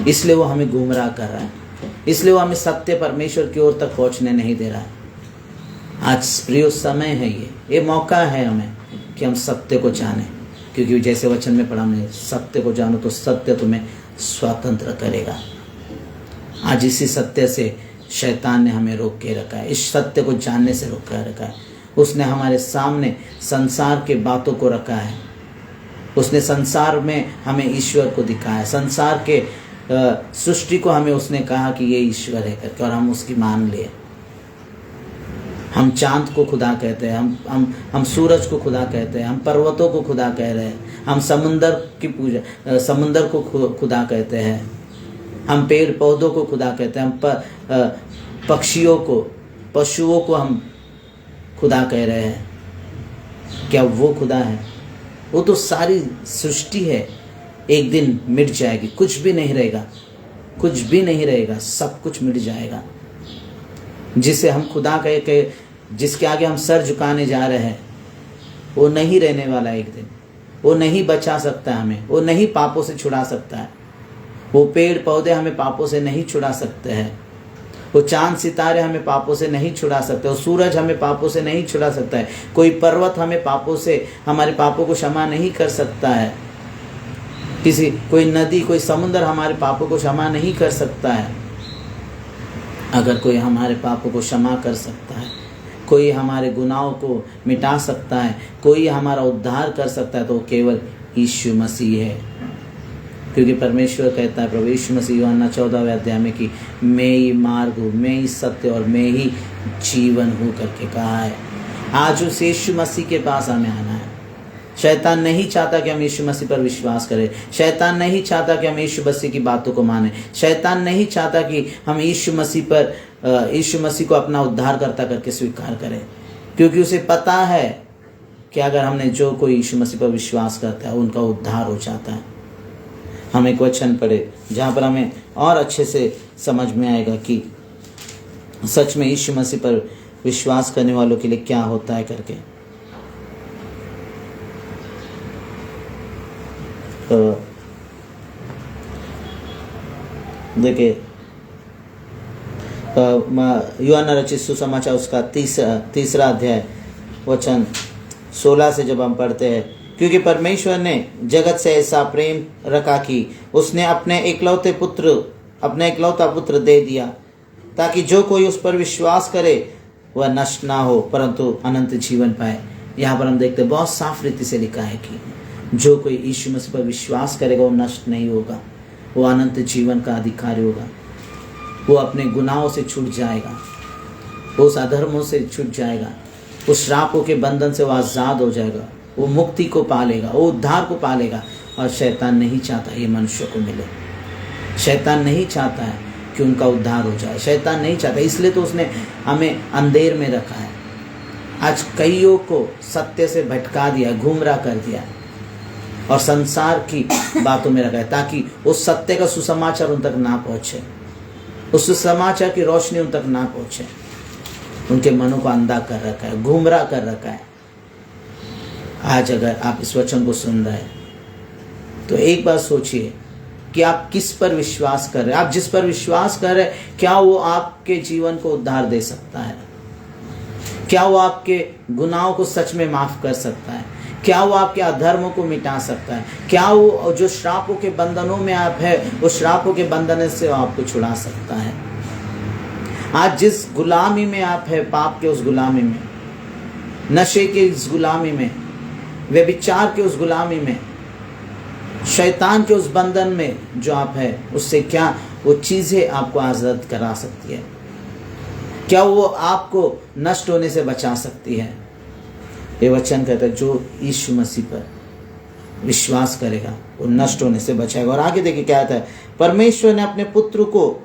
इसलिए वो हमें गुमराह कर रहा है, इसलिए वो हमें सत्य परमेश्वर की ओर तक पहुंचने नहीं दे रहा है। आज प्रिय समय है, ये मौका है हमें कि हम सत्य को जानें, क्योंकि जैसे वचन में पढ़ा हमने, सत्य को जानो तो सत्य तुम्हें स्वतंत्र करेगा। आज इसी सत्य से शैतान ने हमें रोक के रखा है, इस सत्य को जानने से रोक कर रखा है। उसने हमारे सामने संसार के बातों को रखा है, उसने संसार में हमें ईश्वर को दिखाया, संसार के सृष्टि को हमें उसने कहा कि ये ईश्वर है करके, और हम उसकी मान लिए। हम चांद को खुदा कहते हैं, हम सूरज को खुदा कहते हैं, हम पर्वतों को खुदा कह रहे हैं, हम समुंदर की पूजा, समुंदर को खुदा कहते हैं, हम पेड़ पौधों को खुदा कहते हैं, हम पक्षियों को, पशुओं को हम खुदा कह रहे हैं। क्या वो खुदा है? वो तो सारी सृष्टि है, एक दिन मिट जाएगी, कुछ भी नहीं रहेगा, कुछ भी नहीं रहेगा, सब कुछ मिट जाएगा। जिसे हम खुदा कह के, जिसके आगे हम सर झुकाने जा रहे हैं, वो नहीं रहने वाला एक दिन, वो नहीं बचा सकता हमें, वो नहीं पापों से छुड़ा सकता है। वो पेड़ पौधे हमें पापों से नहीं छुड़ा सकते हैं, वो चांद सितारे हमें पापों से नहीं छुड़ा सकते, वो सूरज हमें पापों से नहीं छुड़ा सकता है, कोई पर्वत हमें पापों से, हमारे पापों को क्षमा नहीं कर सकता है, कोई नदी, कोई समुद्र हमारे पापों को क्षमा नहीं कर सकता है। अगर कोई हमारे पापों को क्षमा कर सकता है, कोई हमारे गुनाहों को मिटा सकता है, कोई हमारा उद्धार कर सकता है, तो केवल यीशु मसीह है। क्योंकि परमेश्वर कहता है, प्रभु यीशु मसीह यूहन्ना 14वें अध्याय में कि मैं ही मार्ग हूँ, मैं ही सत्य और मैं ही जीवन हूँ करके कहा है। आज उस यीशु मसीह के पास हमें आना है। शैतान नहीं चाहता कि हम यीशु मसीह पर विश्वास करें, शैतान नहीं चाहता कि हम यीशु मसीह की बातों को माने, शैतान नहीं चाहता कि हम यीशु मसीह को अपना उद्धारकर्ता करके स्वीकार करें, क्योंकि उसे पता है कि अगर हमने जो कोई यीशु मसीह पर विश्वास करता है उनका उद्धार हो जाता है। हम एक वचन पढ़े जहाँ पर हमें और अच्छे से समझ में आएगा कि सच में यीशु मसीह पर विश्वास करने वालों के लिए क्या होता है करके। देखिए, यूहन्ना रचित सुसमाचार उसका तीसरा अध्याय वचन 16 से जब हम पढ़ते हैं, क्योंकि परमेश्वर ने जगत से ऐसा प्रेम रखा कि उसने अपना इकलौता पुत्र दे दिया, ताकि जो कोई उस पर विश्वास करे वह नष्ट ना हो परंतु अनंत जीवन पाए। यहाँ पर हम देखते हैं बहुत साफ रीति से लिखा है कि जो कोई यीशु मसीह पर विश्वास करेगा वो नष्ट नहीं होगा, वो अनंत जीवन का अधिकारी होगा, वो अपने गुनाहों से छूट जाएगा, वो उस अधर्मों से छूट जाएगा, उस श्रापों के बंधन से वो आज़ाद हो जाएगा, वो मुक्ति को पालेगा, वो उद्धार को पालेगा। और शैतान नहीं चाहता ये मनुष्य को मिले, शैतान नहीं चाहता है कि उनका उद्धार हो जाए, शैतान नहीं चाहता, इसलिए तो उसने हमें अंधेर में रखा है। आज कईयों को सत्य से भटका दिया, गुमराह कर दिया और संसार की बातों में रखा है, ताकि उस सत्य का सुसमाचार उन तक ना पहुँचे, उस सुसमाचार की रोशनी उन तक ना पहुँचे। उनके मनों को अंधा कर रखा है, गुमराह कर रखा है। आज अगर आप इस वचन को सुन रहे हैं तो एक बार सोचिए कि आप किस पर विश्वास कर रहे हैं। आप जिस पर विश्वास कर रहे हैं, क्या वो आपके जीवन को उद्धार दे सकता है? क्या वो आपके गुनाहों को सच में माफ कर सकता है? क्या वो आपके अधर्मों को मिटा सकता है? क्या वो जो श्रापों के बंधनों में आप है, उस श्रापों के बंधन से आपको छुड़ा सकता है? आज जिस गुलामी में आप है, पाप के उस गुलामी में, नशे के इस गुलामी में, व्यभिचार के उस गुलामी में, शैतान के उस बंधन में जो आप है, उससे क्या वो चीज़ें आपको आज़ाद करा सकती है? क्या वो आपको नष्ट होने से बचा सकती है? ये वचन कहता है जो यीशु मसीह पर विश्वास करेगा वो नष्ट होने से बचाएगा। और आगे देखिए क्या आता है, परमेश्वर ने अपने पुत्र को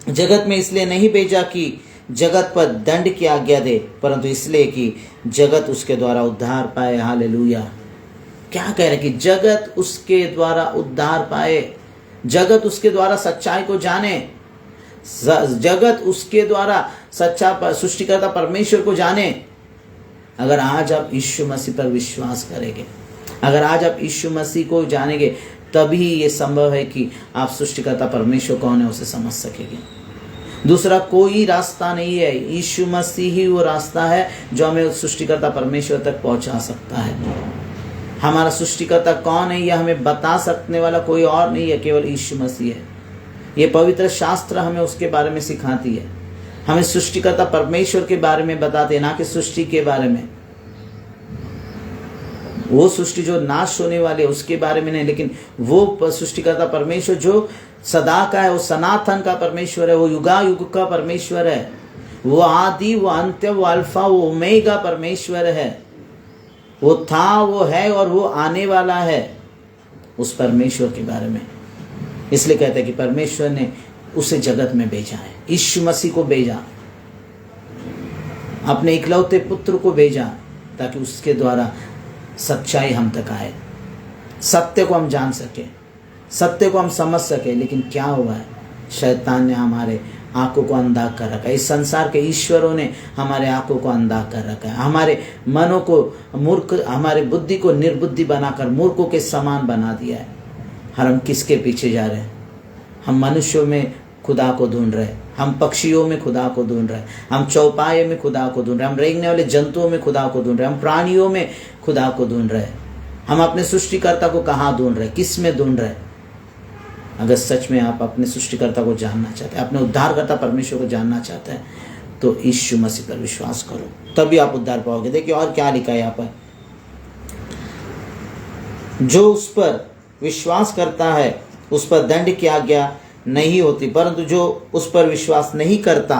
जगत में इसलिए नहीं भेजा कि जगत पर दंड की आज्ञा दे, परंतु इसलिए कि जगत उसके द्वारा उद्धार पाए। हालेलुया। क्या कह रहे कि जगत उसके द्वारा उद्धार पाए, जगत उसके द्वारा सच्चाई को जाने, जगत उसके द्वारा सच्चा सृष्टिकर्ता परमेश्वर को जाने। अगर आज आप यीशु मसीह पर विश्वास करेंगे, अगर आज आप यीशु मसीह को जानेंगे, तभी ये संभव है कि आप सृष्टिकर्ता परमेश्वर कौन है उसे समझ सकेंगे। दूसरा कोई रास्ता नहीं है, यीशु मसीह ही वो रास्ता है जो हमें सृष्टिकर्ता परमेश्वर तक पहुंचा सकता है। हमारा सृष्टिकर्ता कौन है यह हमें बता सकने वाला कोई और नहीं है, केवल यीशु मसीह है। ये पवित्र शास्त्र हमें उसके बारे में सिखाती है, हमें सृष्टिकर्ता परमेश्वर के बारे में बताते हैं, ना कि सृष्टि के बारे में। वो सृष्टि जो नाश होने वाली है उसके बारे में नहीं, लेकिन वो सृष्टिकर्ता परमेश्वर जो सदा का है, वो सनातन का परमेश्वर है, वो युगा युग का परमेश्वर है, वो आदि, वो अंत्य, वो अल्फा, वो ओमेगा परमेश्वर है। वो था, वो है और वो आने वाला है, उस परमेश्वर के बारे में। इसलिए कहते हैं कि परमेश्वर ने उसे जगत में भेजा है, यीशु मसीह को भेजा, अपने इकलौते पुत्र को भेजा, ताकि उसके द्वारा सच्चाई हम तक आए, सत्य को हम जान सके, सत्य को हम समझ सके। लेकिन क्या हुआ है, शैतान ने हमारे आंखों को अंधा कर रखा है, इस संसार के ईश्वरों ने हमारे आंखों को अंधा कर रखा है, हमारे मनों को मूर्ख, हमारे बुद्धि को निर्बुद्धि बनाकर मूर्खों के समान बना दिया है। हम किसके पीछे जा रहे हैं? हम मनुष्यों में खुदा को ढूंढ रहे हैं, हम पक्षियों में खुदा को ढूंढ रहे हैं, हम चौपाए में खुदा को ढूंढ रहे हैं, हम रेंगने वाले जंतुओं में खुदा को ढूंढ रहे हैं, हम प्राणियों में खुदा को ढूंढ रहे हैं। हम अपने सृष्टिकर्ता को कहाँ ढूंढ रहे हैं, किस में ढूंढ रहे हैं? अगर सच में आप अपने सृष्टिकर्ता को जानना चाहते हैं, अपने उद्धारकर्ता परमेश्वर को जानना चाहते हैं, तो यीशु मसीह पर विश्वास करो, तभी आप उद्धार पाओगे। देखिए और क्या लिखा है यहाँ पर, जो उस पर विश्वास करता है उस पर दंड की आज्ञा नहीं होती, परंतु जो उस पर विश्वास नहीं करता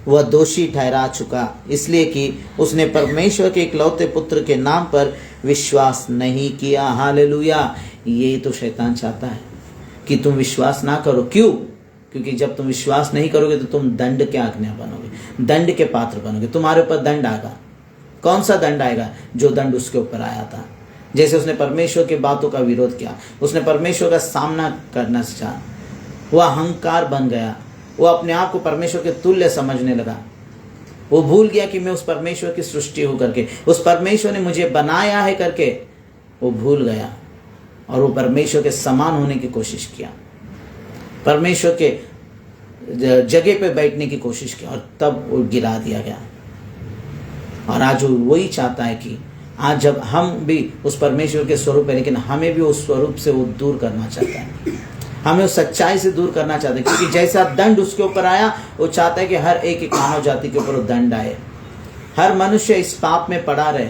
वह दोषी ठहरा चुका, इसलिए कि उसने परमेश्वर के इकलौते पुत्र के नाम पर विश्वास नहीं किया। हालेलुया। यही तो शैतान चाहता है कि तुम विश्वास ना करो। क्यों? क्योंकि जब तुम विश्वास नहीं करोगे तो तुम दंड के आज्ञा बनोगे, दंड के पात्र बनोगे, तुम्हारे ऊपर दंड आएगा। कौन सा दंड आएगा? जो दंड उसके ऊपर आया था। जैसे उसने परमेश्वर की बातों का विरोध किया, उसने परमेश्वर का सामना करना चाहा, वह अहंकार बन गया, वो अपने आप को परमेश्वर के तुल्य समझने लगा, वो भूल गया कि मैं उस परमेश्वर की सृष्टि हूं करके, उस परमेश्वर ने मुझे बनाया है करके वो भूल गया, और वो परमेश्वर के समान होने की कोशिश किया, परमेश्वर के जगह पे बैठने की कोशिश की, और तब वो गिरा दिया गया। और आज वो वही चाहता है कि आज जब हम भी उस परमेश्वर के स्वरूप है, लेकिन हमें भी उस स्वरूप से वो दूर करना चाहता है, हमें उस सच्चाई से दूर करना चाहते हैं। क्योंकि जैसा दंड उसके ऊपर आया, वो चाहता है कि हर एक मानव जाति के ऊपर वो दंड आए, हर मनुष्य इस पाप में पड़ा रहे,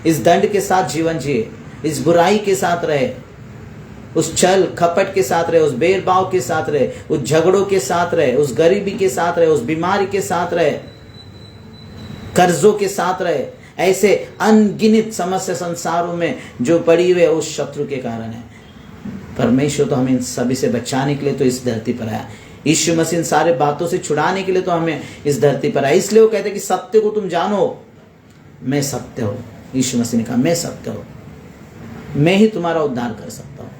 इस दंड के साथ जीवन जिए, इस बुराई के साथ रहे, उस छल खपट के साथ रहे, उस भेदभाव के साथ रहे, उस झगड़ों के साथ रहे, उस गरीबी के साथ रहे, उस बीमारी के साथ रहे, कर्जों के साथ रहे। ऐसे अनगिनत समस्या संसारों में जो पड़ी हुए उस शत्रु के कारण है। परमेश्वर तो हमें इन सभी से बचाने के लिए तो इस धरती पर आया, यीशु मसीह इन सारे बातों से छुड़ाने के लिए तो हमें इस धरती पर आया। इसलिए वो कहते हैं कि सत्य को तुम जानो, मैं सत्य हूँ। यीशु मसीह ने कहा मैं सत्य हूँ, मैं ही तुम्हारा उद्धार कर सकता हूँ,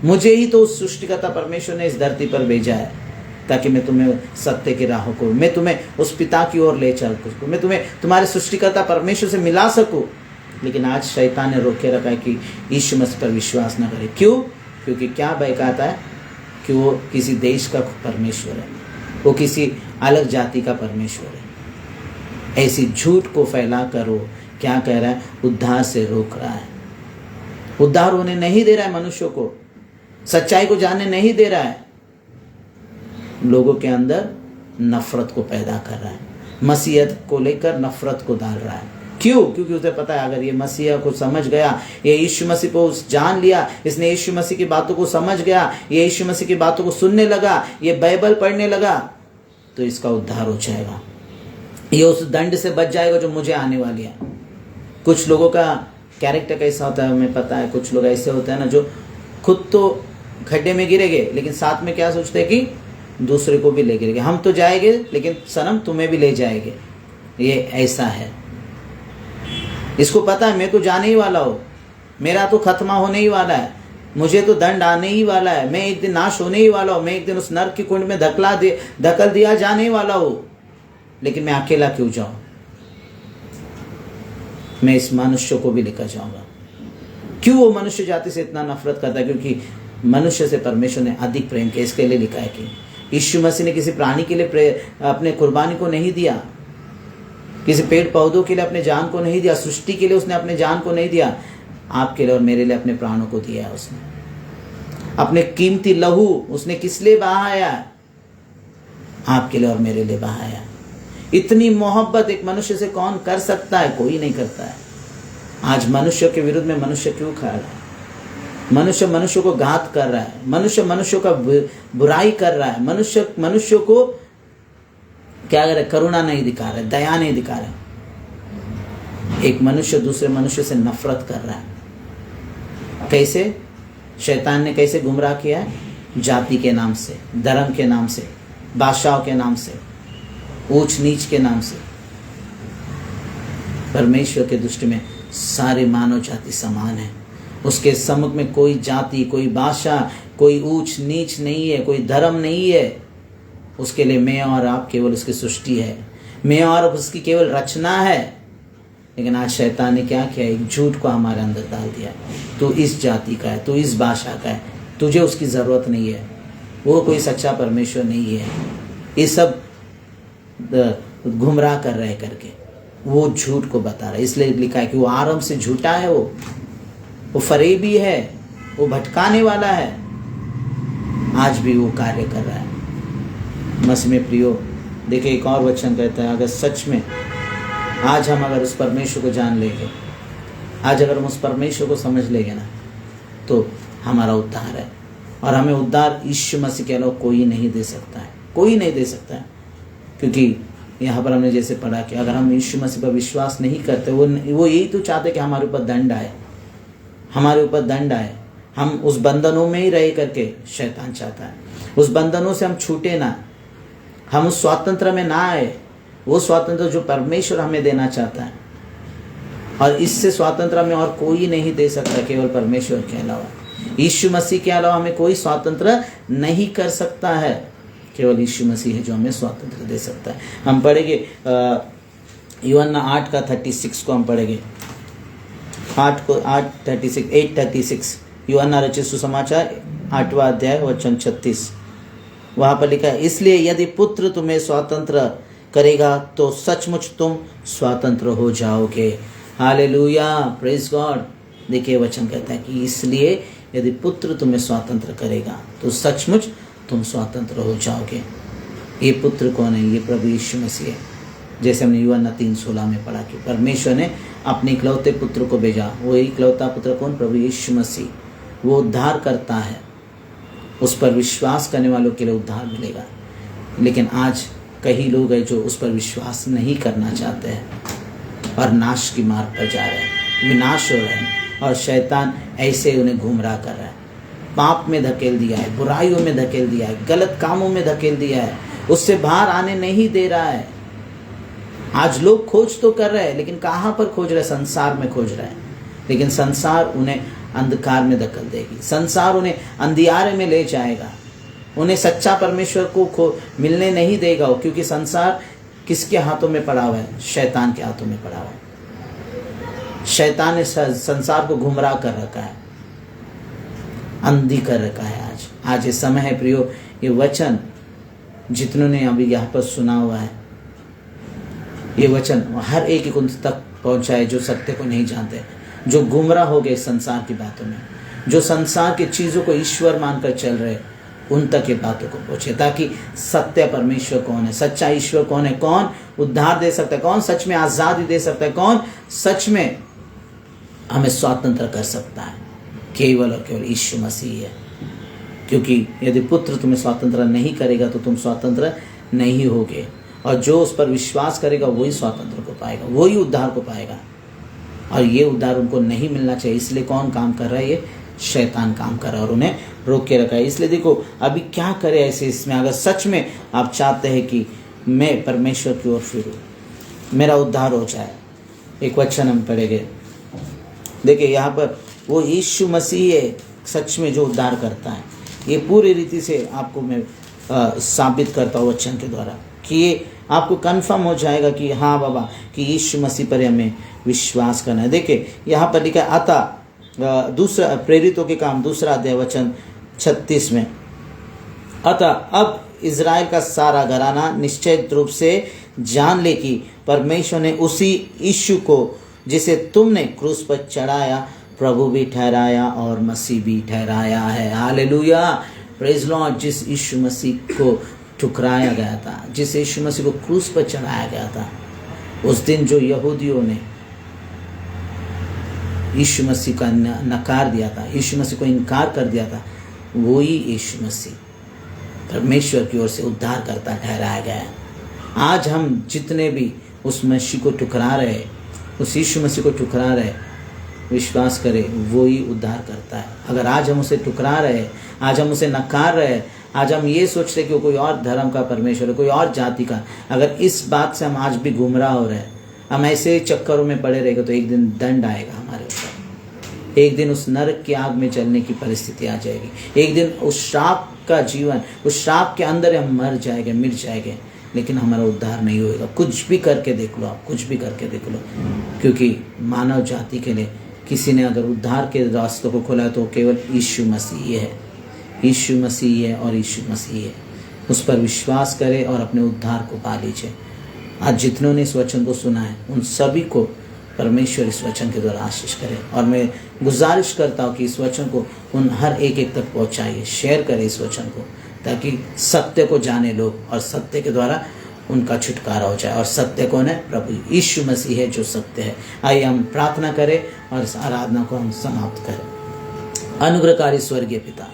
मुझे ही तो उस सृष्टिकर्ता परमेश्वर ने इस धरती पर भेजा है, ताकि मैं तुम्हें सत्य की राहों को, मैं तुम्हें उस पिता की ओर ले चल सकूँ, मैं तुम्हें तुम्हारे सृष्टिकर्ता परमेश्वर से मिला सकूँ। लेकिन आज शैतान ने रोके रखा है कि यीशु मसीह पर विश्वास न करे। क्यों? क्योंकि क्या बहकाता है कि वो किसी देश का परमेश्वर है, वो किसी अलग जाति का परमेश्वर है। ऐसी झूठ को फैला कर वो क्या कह रहा है? उद्धार से रोक रहा है, उद्धार होने नहीं दे रहा है, मनुष्यों को सच्चाई को जानने नहीं दे रहा है, लोगों के अंदर नफरत को पैदा कर रहा है, मसीहत को लेकर नफरत को डाल रहा है। क्यों? क्योंकि उसे पता है अगर ये मसीहा को समझ गया, ये यीशु मसीह को जान लिया, इसने यीशु मसीह की बातों को समझ गया, ये यीशु मसीह की बातों को सुनने लगा, ये बाइबल पढ़ने लगा, तो इसका उद्धार हो जाएगा, ये उस दंड से बच जाएगा जो मुझे आने वाली है। कुछ लोगों का कैरेक्टर कैसा होता है हमें पता है, कुछ लोग ऐसे होते हैं ना जो खुद तो खड्डे में गिरेंगे, लेकिन साथ में क्या सोचते हैं कि दूसरे को भी ले गिरेंगे, हम तो जाएंगे लेकिन सनम तुम्हें भी ले जाएंगे। ये ऐसा है, इसको पता है मैं तो जाने ही वाला हूँ, मेरा तो खत्मा होने ही वाला है, मुझे तो दंड आने ही वाला है, मैं एक दिन नाश होने ही वाला हूँ, मैं एक दिन उस नरक के कुंड में धकल दिया जाने वाला हूँ, लेकिन मैं अकेला क्यों जाऊं? मैं इस मनुष्य को भी लेकर जाऊंगा। क्यों वो मनुष्य जाति से इतना नफरत करता है? क्योंकि मनुष्य से परमेश्वर ने अधिक प्रेम किया। इसके लिए लिखा है कि यीशु मसीह ने किसी प्राणी के लिए अपने कुर्बानी को नहीं दिया, किसी पेड़ पौधों के लिए अपने जान को नहीं दिया, सृष्टि के लिए उसने अपने जान को नहीं दिया, आपके लिए और मेरे लिए अपने प्राणों को दिया है। उसने अपने कीमती लहू उसने किस लिए बहाया? आपके लिए और मेरे लिए बहाया। इतनी मोहब्बत एक मनुष्य से कौन कर सकता है? कोई नहीं करता है। आज मनुष्य के विरुद्ध में मनुष्य क्यों खड़ा है? मनुष्य मनुष्य को घात कर रहा है, मनुष्य मनुष्य का बुराई कर रहा है, मनुष्य मनुष्य को क्या कर रहा है? करुणा नहीं दिखा रहा है, दया नहीं दिखा रहा है। एक मनुष्य दूसरे मनुष्य से नफरत कर रहा है। कैसे? शैतान ने कैसे गुमराह किया है? जाति के नाम से, धर्म के नाम से, बादशाहों के नाम से, ऊंच नीच के नाम से। परमेश्वर के दृष्टि में सारे मानव जाति समान है। उसके सम्मुख में कोई जाति, कोई भाषा, कोई ऊंच नीच नहीं है, कोई धर्म नहीं है। उसके लिए मैं और आप केवल उसकी सृष्टि है, मैं और उसकी केवल रचना है। लेकिन आज शैतान ने क्या किया? एक झूठ को हमारे अंदर डाल दिया। तू इस जाति का है, तू इस भाषा का है, तुझे उसकी ज़रूरत नहीं है, वो कोई सच्चा परमेश्वर नहीं है। ये सब गुमराह कर रहे करके वो झूठ को बता रहा है। इसलिए लिखा है कि वो आरंभ से झूठा है, वो फरेबी है, वो भटकाने वाला है। आज भी वो कार्य कर रहा है। मसीह में प्रियो, देखिए एक और वचन कहता है, अगर सच में आज हम अगर उस परमेश्वर को जान लेंगे, आज अगर हम उस परमेश्वर को समझ लेंगे ना, तो हमारा उद्धार है। और हमें उद्धार यीशु मसीह के अलावा कोई नहीं दे सकता है, कोई नहीं दे सकता है। क्योंकि यहाँ पर हमने जैसे पढ़ा कि अगर हम यीशु मसीह पर विश्वास नहीं करते, वो यही तो चाहते कि हमारे ऊपर दंड आए, हमारे ऊपर दंड आए। हम उस बंधनों में ही रह करके, शैतान चाहता है उस बंधनों से हम छूटे ना, हम उस स्वातंत्र में ना आए, वो स्वातंत्र जो परमेश्वर हमें देना चाहता है। और इससे स्वातंत्र में और कोई नहीं दे सकता, केवल परमेश्वर के अलावा। यीशु मसीह के अलावा हमें कोई स्वातंत्र नहीं कर सकता है, केवल यीशु मसीह है जो हमें स्वातंत्र दे सकता है। हम पढ़ेंगे यूहन्ना 8:36 को हम पढ़ेंगे। 8:36 यूहन्ना रचित सुसमाचार 8वां अध्याय वचन 36। वहाँ पर लिखा है, इसलिए यदि पुत्र तुम्हें स्वतंत्र करेगा तो सचमुच तुम स्वतंत्र हो जाओगे। Hallelujah, praise God. देखिए वचन कहता है कि इसलिए यदि पुत्र तुम्हें स्वतंत्र करेगा तो सचमुच तुम स्वतंत्र हो जाओगे। ये पुत्र कौन है? ये प्रभु यीशु मसीह है। जैसे हमने यूहन्ना 3:16 में पढ़ा कि परमेश्वर ने अपने इकलौते पुत्र को भेजा। वो इकलौता पुत्र कौन? प्रभु यीशु मसीह। वो उद्धार करता है, उस पर विश्वास करने वालों के लिए उद्धार मिलेगा। लेकिन आज कई लोग हैं जो उस पर विश्वास नहीं करना चाहते हैं और नाश की मार्ग पर जा रहे हैं, विनाश हो रहे हैं। और शैतान ऐसे उन्हें गुमराह कर रहा है, पाप में धकेल दिया है, बुराइयों में धकेल दिया है, गलत कामों में धकेल दिया है, उससे बाहर आने नहीं दे रहा है। आज लोग खोज तो कर रहे हैं, लेकिन कहाँ पर खोज रहे हैं? संसार में खोज रहे हैं। लेकिन संसार उन्हें अंधकार में धकेल देगी, संसार उन्हें अंधियारे में ले जाएगा, उन्हें सच्चा परमेश्वर को मिलने नहीं देगा। क्योंकि संसार किसके हाथों में पड़ा हुआ है? शैतान के हाथों में पड़ा हुआ है। शैतान ने संसार को गुमराह कर रखा है, अंधी कर रखा है। आज ये समय है प्रियो, ये वचन जितनों ने अभी यहाँ पर सुना हुआ है, ये वचन हर एक उन तक पहुँचाए जो सत्य को नहीं जानते, जो गुमराह हो गए संसार की बातों में, जो संसार की चीज़ों को ईश्वर मानकर चल रहे, उन तक ये बातों को पहुँचे, ताकि सत्य परमेश्वर कौन है, सच्चा ईश्वर कौन है, कौन उद्धार दे सकता है, कौन सच में आज़ादी दे सकता है, कौन सच में हमें स्वतंत्र कर सकता है, केवल और केवल यीशु मसीह है। क्योंकि यदि पुत्र तुम्हें स्वतंत्र नहीं करेगा तो तुम स्वतंत्र नहीं होगे। और जो उस पर विश्वास करेगा वही स्वतंत्र को पाएगा, वही उद्धार को पाएगा। और ये उद्धार उनको नहीं मिलना चाहिए। इसलिए कौन काम कर रहा है? ये शैतान काम कर रहा है और उन्हें रोक के रखा है। इसलिए देखो अभी क्या करे ऐसे इसमें, अगर सच में आप चाहते हैं कि मैं परमेश्वर की ओर फिरूँ, मेरा उद्धार हो जाए, एक वचन हम पढ़ेंगे। देखिए यहाँ पर वो यीशु मसीह है, सच में जो उद्धार करता है। ये पूरी रीति से आपको मैं साबित करता हूँ वचन के द्वारा कि ये आपको कंफर्म हो जाएगा कि हाँ बाबा कि यीशु मसीह पर हमें विश्वास करना है। देखिए यहाँ पर लिखा है, अतः दूसरा प्रेरितों के काम 2 अध्याय वचन 36 में, अतः अब इज़राइल का सारा घराना निश्चित रूप से जान ले कि परमेश्वर ने उसी यीशु को जिसे तुमने क्रूस पर चढ़ाया प्रभु भी ठहराया और मसीह भी ठहराया है। Hallelujah, praise Lord. जिस यीशु मसीह को ठुकराया गया था, जिस यीशु मसीह को क्रूस पर चढ़ाया गया था, उस दिन जो यहूदियों ने यीशु मसीह का नकार दिया था, यीशु मसीह को इनकार कर दिया था, वही यीशु मसीह परमेश्वर की ओर से उद्धार करता ठहराया गया है। आज हम जितने भी उस मसीह को ठुकरा रहे, उस यीशु मसीह को ठुकरा रहे, विश्वास करें वो ही उद्धार करता है। अगर आज हम उसे ठुकरा रहे, आज हम उसे नकार रहे, आज हम ये सोचते कि वो कोई और धर्म का परमेश्वर है, कोई और जाति का, अगर इस बात से हम आज भी गुमराह हो रहे हैं, हम ऐसे चक्करों में पड़े रहेंगे तो एक दिन दंड आएगा हमारे ऊपर। एक दिन उस नरक की आग में जलने की परिस्थिति आ जाएगी। एक दिन उस श्राप का जीवन, उस श्राप के अंदर हम मर जाएंगे, मिट जाएंगे, लेकिन हमारा उद्धार नहीं होएगा। कुछ भी करके देख लो आप, कुछ भी करके देख लो, क्योंकि मानव जाति के लिए किसी ने अगर उद्धार के रास्तों को खोला तो केवल यीशु मसीह है, यीशु मसीह है और यीशु मसीह है। उस पर विश्वास करें और अपने उद्धार को पा लीजिए। आज जितनों ने इस वचन को सुना है उन सभी को परमेश्वर इस वचन के द्वारा आशीष करे। और मैं गुजारिश करता हूँ कि इस वचन को उन हर एक तक पहुँचाइए, शेयर करें इस वचन को, ताकि सत्य को जाने लोग और सत्य के द्वारा उनका छुटकारा हो जाए। और सत्य कौन है? प्रभु यीशु मसीह है जो सत्य है। आइए हम प्रार्थना करें और इस आराधना को हम समाप्त करें। अनुग्रहकारी स्वर्गीय पिता,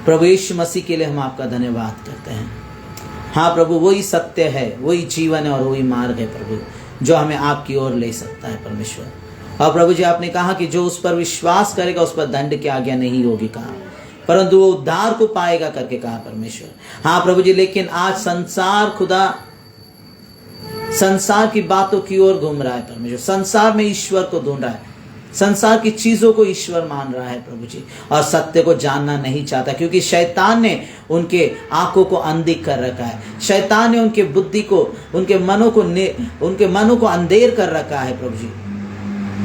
प्रभु यीशु मसीह के लिए हम आपका धन्यवाद करते हैं। हाँ प्रभु, वही सत्य है, वही जीवन है और वही मार्ग है प्रभु, जो हमें आपकी ओर ले सकता है परमेश्वर। और प्रभु जी, आपने कहा कि जो उस पर विश्वास करेगा उस पर दंड की आज्ञा नहीं होगी कहा, परंतु वो उद्धार को पाएगा करके कहा परमेश्वर। हाँ प्रभु जी, लेकिन आज संसार खुदा संसार की बातों की ओर घूम रहा है परमेश्वर, संसार में ईश्वर को ढूंढ रहा है, संसार की चीजों को ईश्वर मान रहा है प्रभु जी, और सत्य को जानना नहीं चाहता, क्योंकि शैतान ने उनके आंखों को अंधी कर रखा है। शैतान ने उनके बुद्धि को, उनके मनों को अंधेर कर रखा है प्रभु जी,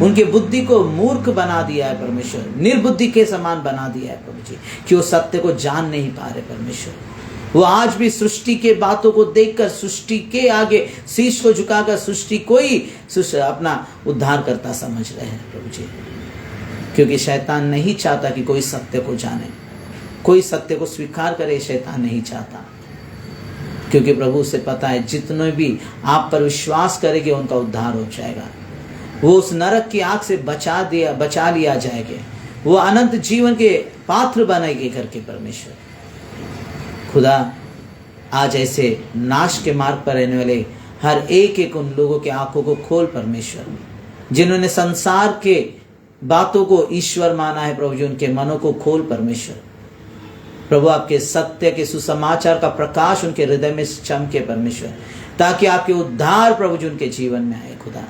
उनके बुद्धि को मूर्ख बना दिया है परमेश्वर, निर्बुद्धि के समान बना दिया है प्रभु जी, कि वो सत्य को जान नहीं पा रहे परमेश्वर। वो आज भी सृष्टि के बातों को देखकर, सृष्टि के आगे शीश को झुकाकर सृष्टि को ही अपना उद्धार करता समझ रहे हैं प्रभु जी, क्योंकि शैतान नहीं चाहता कि कोई सत्य को जाने, कोई सत्य को स्वीकार करे। शैतान नहीं चाहता, क्योंकि प्रभु उसे पता है जितने भी आप पर विश्वास करेंगे उनका उद्धार हो जाएगा, वो उस नरक की आग से बचा लिया जाएगा, वो अनंत जीवन के पात्र बनेंगे करके परमेश्वर। खुदा, आज ऐसे नाश के मार्ग पर रहने वाले हर एक उन लोगों के आंखों को खोल परमेश्वर, जिन्होंने संसार के बातों को ईश्वर माना है प्रभु जी, उनके मनों को खोल परमेश्वर। प्रभु, आपके सत्य के सुसमाचार का प्रकाश उनके हृदय में चमके परमेश्वर, ताकि आपके उद्धार प्रभु जी उनके जीवन में आए। खुदा,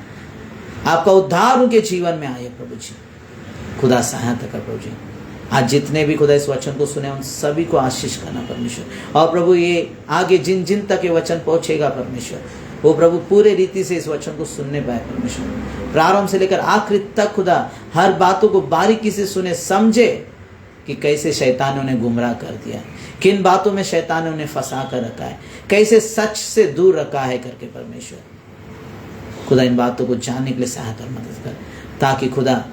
आपका उद्धार उनके जीवन में आए प्रभु जी। खुदा, सहायता कर प्रभु जी। आज जितने भी खुदा इस वचन को सुने उन सभी को आशीष करना परमेश्वर। और प्रभु, ये आगे जिन जिन तक ये वचन पहुंचेगा परमेश्वर, वो प्रभु पूरे रीति से इस वचन को सुनने पाए परमेश्वर, प्रारंभ से लेकर आखिर तक खुदा हर बातों को बारीकी से सुने, समझे कि कैसे शैतान ने उन्हें गुमराह कर दिया है, किन बातों में शैतान ने उन्हें फंसा कर रखा है, कैसे सच से दूर रखा है करके परमेश्वर। खुदा, इन बातों को जानने के लिए सहायता और मदद कर, ताकि खुदा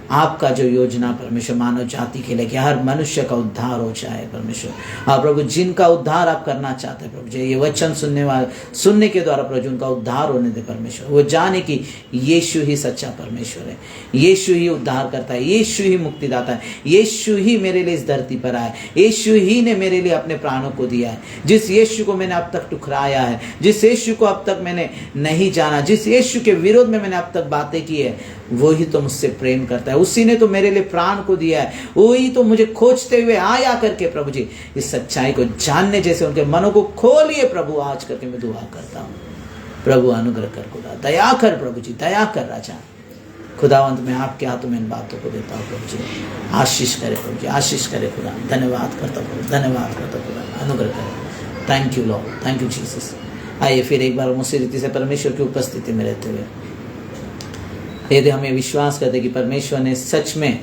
आपका जो योजना परमेश्वर मानव जाति के लिए, कि हर मनुष्य का उद्धार हो जाए परमेश्वर। और प्रभु, जिनका उद्धार आप करना चाहते हैं प्रभु जी, ये वचन सुनने के द्वारा प्रभु उनका उद्धार होने दे परमेश्वर। वो जाने कि यीशु ही सच्चा परमेश्वर है, यीशु ही उद्धार करता है, यीशु ही मुक्तिदाता है, यीशु ही मेरे लिए इस धरती पर आए, यीशु ही ने मेरे लिए अपने प्राणों को दिया है। जिस यीशु को मैंने अब तक ठुकराया है, जिस यीशु को अब तक मैंने नहीं जाना, जिस यीशु के विरोध में मैंने अब तक बातें की है, वो ही तो मुझसे प्रेम करता है, उसी ने तो मेरे लिए प्राण को दिया है, वही तो मुझे खोजते हुए आया करके प्रभु जी इस सच्चाई को जानने जैसे उनके मनों को खोलिए प्रभु। आज करके मैं दुआ करता हूँ प्रभु, अनुग्रह कर खुदा, दया कर प्रभु जी, दया कर राजा। खुदावंत मैं आपके हाथों में इन बातों को देता हूँ प्रभु जी, आशीष करे प्रभु जी, आशीष करे खुदा। धन्यवाद करता हूँ, धन्यवाद करता हूँ खुदा, अनुग्रह करे। Thank you Lord, thank you Jesus. आइए फिर एक बार उसी रीति से परमेश्वर की उपस्थिति में रहते हुए यदि हमें विश्वास करते कि परमेश्वर ने सच में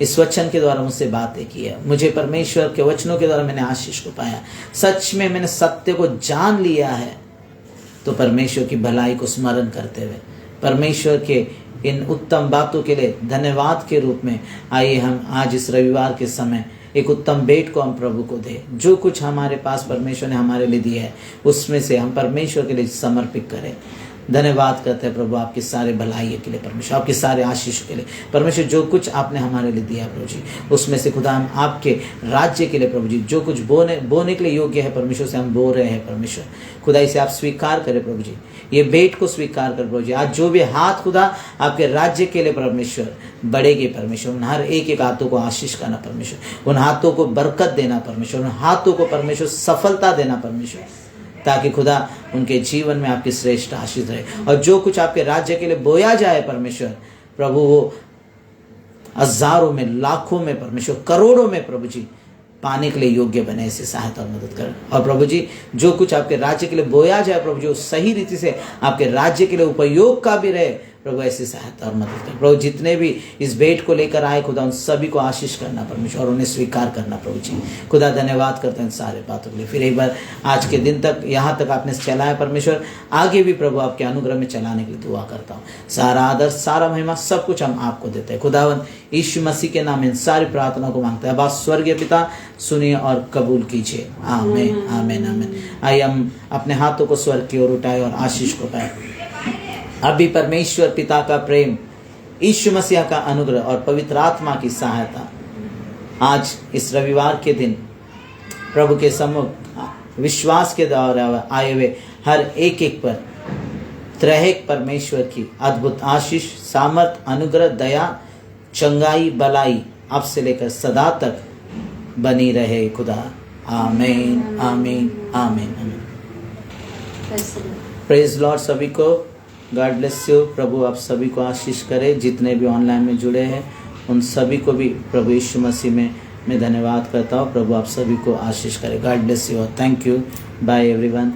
इस वचन के द्वारा मुझसे बातें की है, मुझे परमेश्वर के वचनों के द्वारा मैंने आशीष को पाया, सच में मैंने सत्य को जान लिया है, तो परमेश्वर की भलाई को स्मरण करते हुए परमेश्वर के इन उत्तम बातों के लिए धन्यवाद के रूप में आइए हम आज इस रविवार के समय एक उत्तम भेंट को हम प्रभु को दें। जो कुछ हमारे पास परमेश्वर ने हमारे लिए दिया है उसमें से हम परमेश्वर के लिए समर्पित करें। धन्यवाद करते हैं प्रभु आपकी सारे भलाई के लिए, परमेश्वर आपके सारे आशीष के लिए। परमेश्वर जो कुछ आपने हमारे लिए दिया प्रभु जी, उसमें से खुदा हम आपके राज्य के लिए प्रभु जी जो कुछ बोने के लिए योग्य है परमेश्वर से हम बो रहे हैं परमेश्वर। खुदा इसे आप स्वीकार करें प्रभु जी, ये भेंट को स्वीकार कर प्रभु जी। आज जो भी हाथ खुदा आपके राज्य के लिए परमेश्वर बढ़ेगी परमेश्वर, उन हर एक हाथों को आशीष करना परमेश्वर, उन हाथों को बरकत देना परमेश्वर, उन हाथों को परमेश्वर सफलता देना परमेश्वर, ताकि खुदा उनके जीवन में आपकी श्रेष्ठ आशीष रहे। और जो कुछ आपके राज्य के लिए बोया जाए परमेश्वर प्रभु, वो हजारों में, लाखों में परमेश्वर, करोड़ों में प्रभु जी पाने के लिए योग्य बने, ऐसी सहायता और मदद करें। और प्रभु जी जो कुछ आपके राज्य के लिए बोया जाए प्रभु जी, सही रीति से आपके राज्य के लिए उपयोग का भी रहे प्रभु, ऐसी सहायता और मदद करें। प्रभु जितने भी इस भेंट को लेकर आए खुदा, उन सभी को आशीष करना परमेश्वर और उन्हें स्वीकार करना प्रभु जी। खुदा धन्यवाद करते हैं सारे बातों के लिए। फिर एक बार आज के दिन तक यहाँ तक आपने चलाया परमेश्वर, आगे भी प्रभु आपके अनुग्रह में चलाने के लिए दुआ करता हूँ। सारा आदर, सारा महिमा, सब कुछ हम आपको देते हैं। खुदावन यीशु मसीह के नाम इन सारी प्रार्थना को मांगते हैं। अब स्वर्गीय पिता सुनिए और कबूल कीजिए। आमीन, आमीन, आमीन। आइए हम अपने हाथों को स्वर्ग की ओर उठाए और आशीष को पाए। अभी परमेश्वर पिता का प्रेम, यीशु मसीह का अनुग्रह और पवित्र आत्मा की सहायता आज इस रविवार के दिन प्रभु के सम्मुख विश्वास के द्वारा आए हुए हर एक पर त्रैहिक परमेश्वर की अद्भुत आशीष, सामर्थ, अनुग्रह, दया, चंगाई, भलाई अब से लेकर सदा तक बनी रहे खुदा। आमीन, आमीन, आमीन, आमीन। प्रेज लॉर्ड सभी को। God bless you. प्रभु आप सभी को आशीष करे। जितने भी ऑनलाइन में जुड़े हैं उन सभी को भी प्रभु यीशु मसीह में मैं धन्यवाद करता हूँ। प्रभु आप सभी को आशीष करे। God bless you. Thank you. Bye everyone.